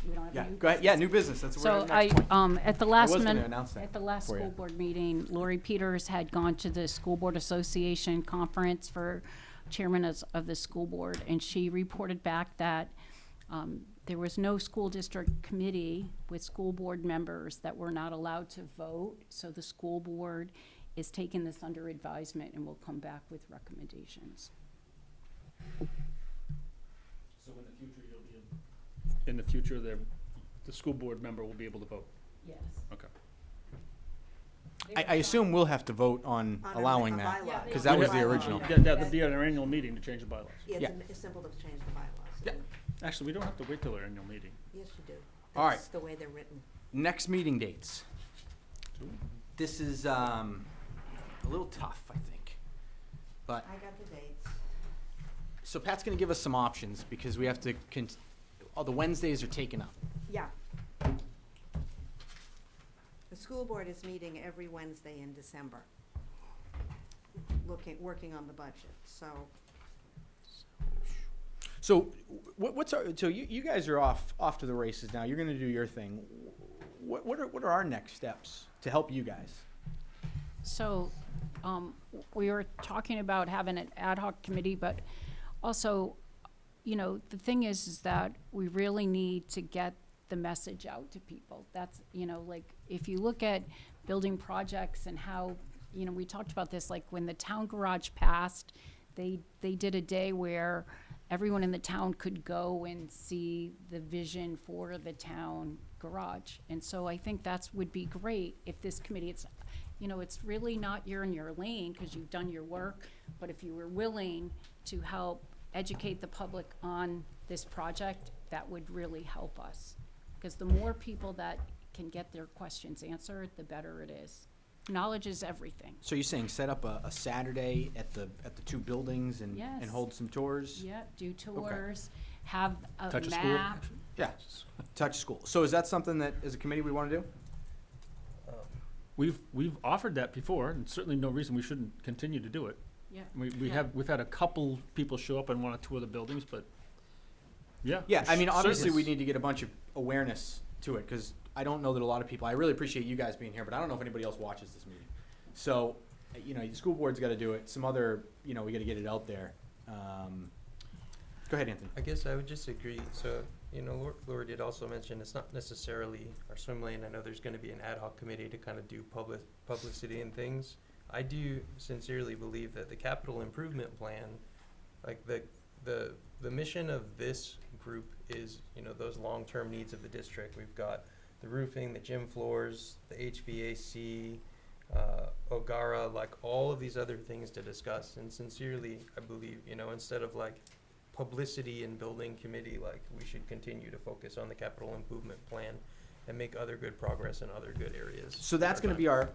We don't have Yeah, new go ahead, yeah, business. new business, that's So where the next point. at the I last was gonna minute, announce that at the last for you. school board meeting, Lori Peters had gone to the School Board Association conference for chairman of the school board, and she reported back that, there was no school district committee with school board members that were not allowed to vote, so the school board is taking this under advisement and will come back with recommendations. So in the future, in the future, the school board member will be able to vote? Yes. Okay. I assume we'll have to vote on On a allowing bylaw. that, Yeah, because that was the bylaw. original. Yeah, that'd be at our annual meeting to change the bylaws. Yeah, Yeah. it's simple to change the bylaws. Yeah. Actually, we don't have to wait till our annual meeting. Yes, you do. All right. That's the way they're written. Next meeting dates. This is, a little tough, I think. But, I got the dates. so Pat's gonna give us some options, because we have to, all the Wednesdays are taken up. Yeah. The school board is meeting every Wednesday in December, working on the budget, so. So, so you guys are off to the races now, you're gonna do your thing. What are our next steps to help you guys? So, we were talking about having an ad hoc committee, but also, the thing is that we really need to get the message out to people. That's, you know, like, if you look at building projects and how, you know, we talked about this, like when the town garage passed, they did a day where everyone in the town could go and see the vision for the town garage. And so I think that's would be great if this committee, it's, you know, it's really not you're in your lane because you've done your work, but if you were willing to help educate the public on this project, that would really help us. Because the more people that can get their questions answered, the better it is. Knowledge is everything. So you're saying set up a Saturday at the two buildings and Yes. hold some tours? Yeah, do tours, have a Touch a school? map. Yeah, touch school. So is that something that, as a committee, we want to do? We've offered that before, and certainly no reason we shouldn't continue to do it. Yeah. We've had a couple people show up and want to tour the buildings, but, yeah. Yeah, I mean, obviously, certainly. we need to get a bunch of awareness to it, because I don't know that a lot of people, I really appreciate you guys being here, but I don't know if anybody else watches this meeting. So, you know, the school board's gotta do it, some other, you know, we gotta get it out there. Go ahead, Anthony. I guess I would just agree. So, you know, Laura did also mention it's not necessarily our swim lane. I know there's going to be an ad hoc committee to kind of do publicity and things. I do sincerely believe that the capital improvement plan, like the mission of this group is, you know, those long-term needs of the district. We've got the roofing, the gym floors, the HVAC, Ogara, like all of these other things to discuss. And sincerely, I believe, you know, instead of like publicity and building committee, like we should continue to focus on the capital improvement plan and make other good progress in other good areas. So that's gonna be our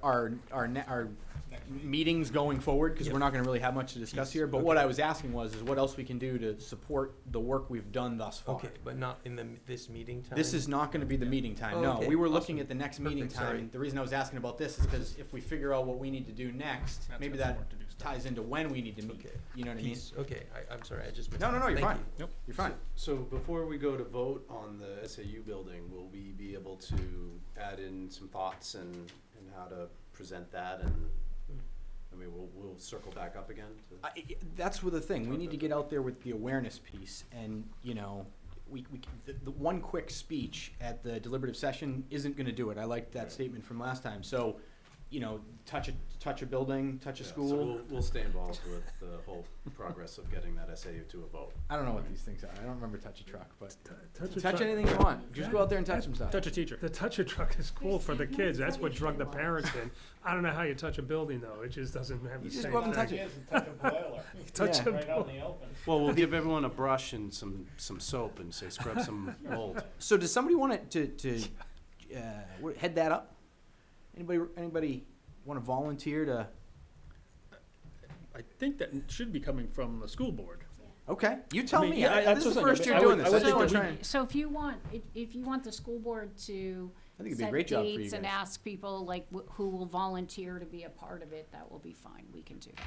meetings going forward, because we're not gonna really have much to discuss here, but what I was asking was, is what else we can do to support the work we've done thus far? Okay, but not in this meeting time? This is not gonna be the meeting time, Oh, no. okay, We were looking awesome. at the next meeting Perfect, sorry. time. The reason I was asking about this is because if we figure out what we need to do next, That's maybe got some that work to do still. ties into when we need to meet. Okay. You know what I mean? Okay, I'm sorry, I just missed No, that. you're Thank fine. you. Nope. You're fine. So before we go to vote on the SAU building, will we be able to add in some thoughts and how to present that? And, I mean, we'll circle back up again to. That's the thing. We need to get out there with the awareness piece, and you know, the one quick speech at the deliberative session isn't going to do it. I liked that statement from last time. So, you know, touch a building, touch a Yeah, school. So we'll stay involved with the whole progress of getting that SAU to a vote. I don't know what these things are. I don't remember touch a truck, but Touch a touch truck. anything you want. Just go out there and touch some stuff. Touch a teacher. The touch a truck is cool for the kids. That's what drug the parents in. I don't know how you touch a building though. It just doesn't have You the just same go up and thing. touch it. Touch a boiler. Touch Yeah. a Right out in the open. Well, we'll give everyone a brush and some soap and say scrub some mold. So does somebody want to head that up? Anybody want to volunteer to? I think that should be coming from the school board. Okay, you tell I mean, me. yeah, This is the that's what I'm first saying. year I would- doing this. I I would just think want that to we- try and. So if you want the school board to I think it'd be a set great job for you dates and guys. ask people like who will volunteer to be a part of it, that will be fine. We can do that.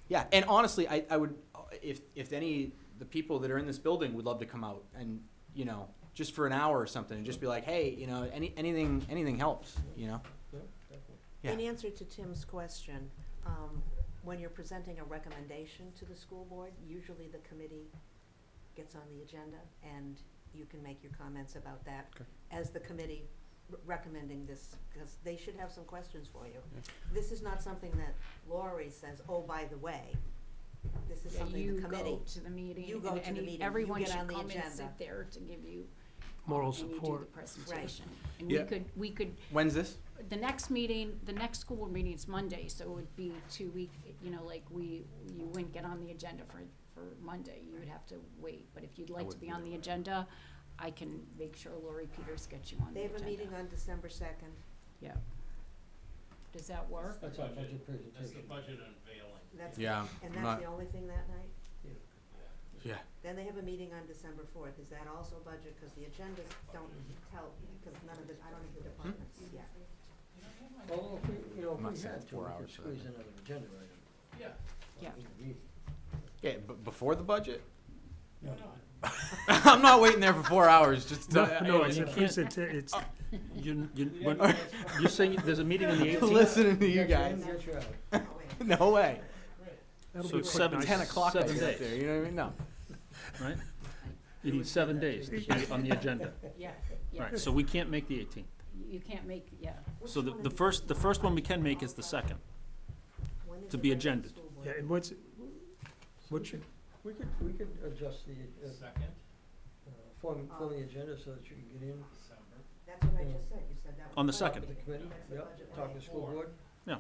Yeah, and honestly, I would, if any, the people that are in this building would love to come out and, you know, just for an hour or something, and just be like, hey, you know, anything helps, you know? Yeah. In answer to Tim's question, when you're presenting a recommendation to the school board, usually the committee gets on the agenda and you can make your comments about that Okay. as the committee recommending this, because they should have some questions for you. This is not something that Lori says, oh, by the way. This is Yeah, something you the committee. go to the meeting. You go and to the any- meeting, you Everyone get should on the come and agenda. sit there to give you. Moral and you do the support. presentation. And Yeah. we could, When's this? the next meeting, the next school board meeting is Monday, so it would be 2 week, you know, like you wouldn't get on the agenda for Monday. You would have to wait. But if you'd like to be on the agenda, I can make sure Lori Peters gets you on the They agenda. have a meeting on December 2nd. Yeah. Does that work? That's our budget That's the presentation. budget unveiling. That's Yeah, And I'm that's not- the only thing that night? Yeah. Then they have a meeting on December 4th. Is that also budget? Because the agendas don't tell, because none of the, I don't have the departments yet. Well, if we, I'm not if we saying had to, 4 we could hours for that. squeeze another agenda item. Yeah. Yeah. in the meeting. Yeah, but before the budget? No. I'm not waiting there for 4 hours, just No, to. no, you it's a can't- it's, You're saying there's a meeting on the 18th? Listening to you Get guys. in, get you out. Oh, wait. No way. that'll So be a it's quick 7 night. 10 o'clock I 7 get up days. there, you know what I mean? No. Right? You need 7 days to be on the agenda. Yeah, All right, so we can't make the 18th. You can't make, yeah. So the first one we can make is the 2nd, When is to the be regular agended. school board? Yeah, and what should, We could adjust the, form the agenda so that you can get in. That's what I just said, you said that was. On the budget. 2nd. The committee, That's the yep, budget talk to planning. school board. Yeah.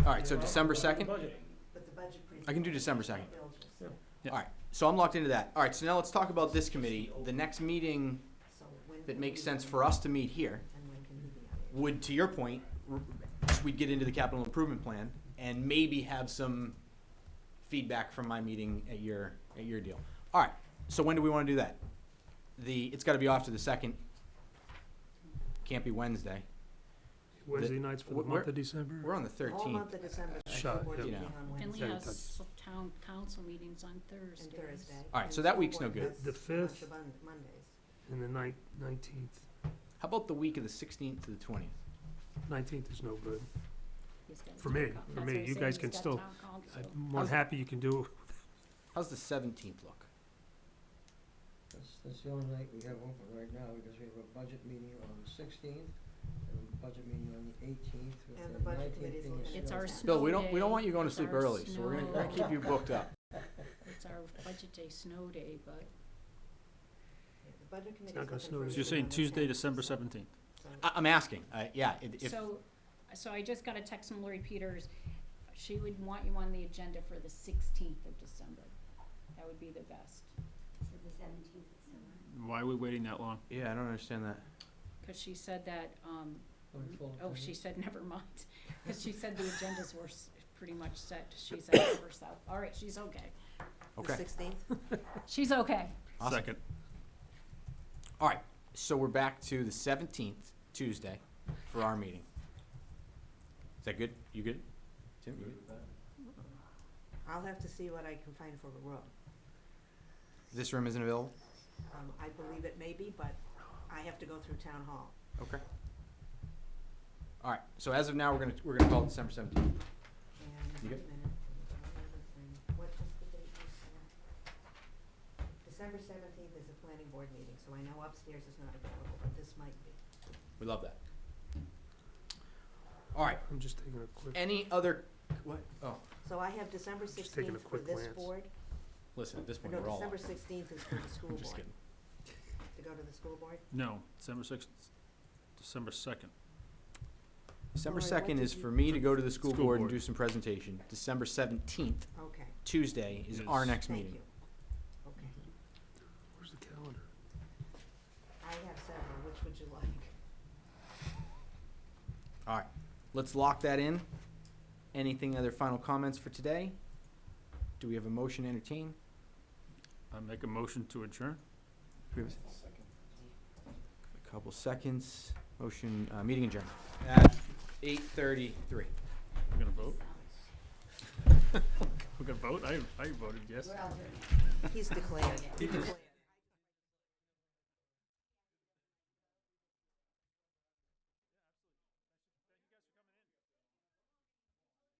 All right, so December 2nd? Budget. But the budget I can do December 2nd. Bill just said. Yeah. All right, so I'm locked into that. All right, so now let's talk about this committee. The next meeting So when that can makes we sense be for on us to meet here and when can he be on? would, to your point, we'd get into the capital improvement plan and maybe have some feedback from my meeting at your deal. All right, so when do we want to do that? It's got to be off to the 2nd. Can't be Wednesday. Wednesday nights for the we're- month of December? We're on the All 13th. month of December, the Shot, school board's yeah. meeting You on Finley Wednesday Yeah, has town council meetings on and Thursdays. Thursday. All right, and so the that school week's no board good. has The a bunch 5th of Mondays. and the 19th. How about the week of the 16th to the 20th? 19th is no good. He's got For me, town for coun- me, that's what you I'm guys saying, can he's got still- town council. I'm more than happy you can do, How's the 17th look? That's the only night we have open right now, because we have a budget meeting on the 16th, and a budget meeting on the 18th, And the with the budget 19th committee's being a looking at It's snow our day. snow Bill, we don't day. want you going to It's sleep our early, so we're gonna keep you booked up. It's our budget day snow day, but The budget committee's not gonna looking snow for this So you're a saying on the Tuesday, 10th, December so- 17th? so- I'm asking, yeah, if, so I just got a text from Lori Peters. She would want you on the agenda for the 16th of December. That would be the best. So the 17th is still Why are we waiting that long? yeah, I don't understand that. Cause she said that, Full oh, agenda. she said, never mind. Cause she said the agendas were pretty much set. She said it herself. All right, she's okay. The Okay. 16th? She's okay. Awesome. Second. All right, so we're back to the 17th, Tuesday, for our meeting. Is that good? You good? Tim, you good? I'll have to see what I can find for a room. This room isn't available? I believe it may be, but I have to go through town hall. Okay. All right, so as of now, we're gonna call it December 17th. And You wait good? a minute, what was the date you said? December 17th is a planning board meeting, so I know upstairs is not available, but this might be. We love that. All right, I'm just taking a quick, any other, what? Oh, So I have December Just taking a 16th for quick this glance. board. listen, at this point, No, we're all December off. 16th is for the school I'm just board, kidding. to go to the school board. No, December 6th, December 2nd. December Lori, what 2nd did is you- for me to go to the school School board and board. do some presentation. December 17th, Okay, Tuesday, is our Is- next thank meeting. you. Okay, where's the calendar? I have several, which would you like? All right, let's lock that in. Anything other final comments for today? Do we have a motion to entertain? I make a motion to adjourn? Do we have a couple seconds. Motion, meeting adjourned at 8:33. We're gonna vote? We're gonna vote? I voted yes. He's declared. He declared.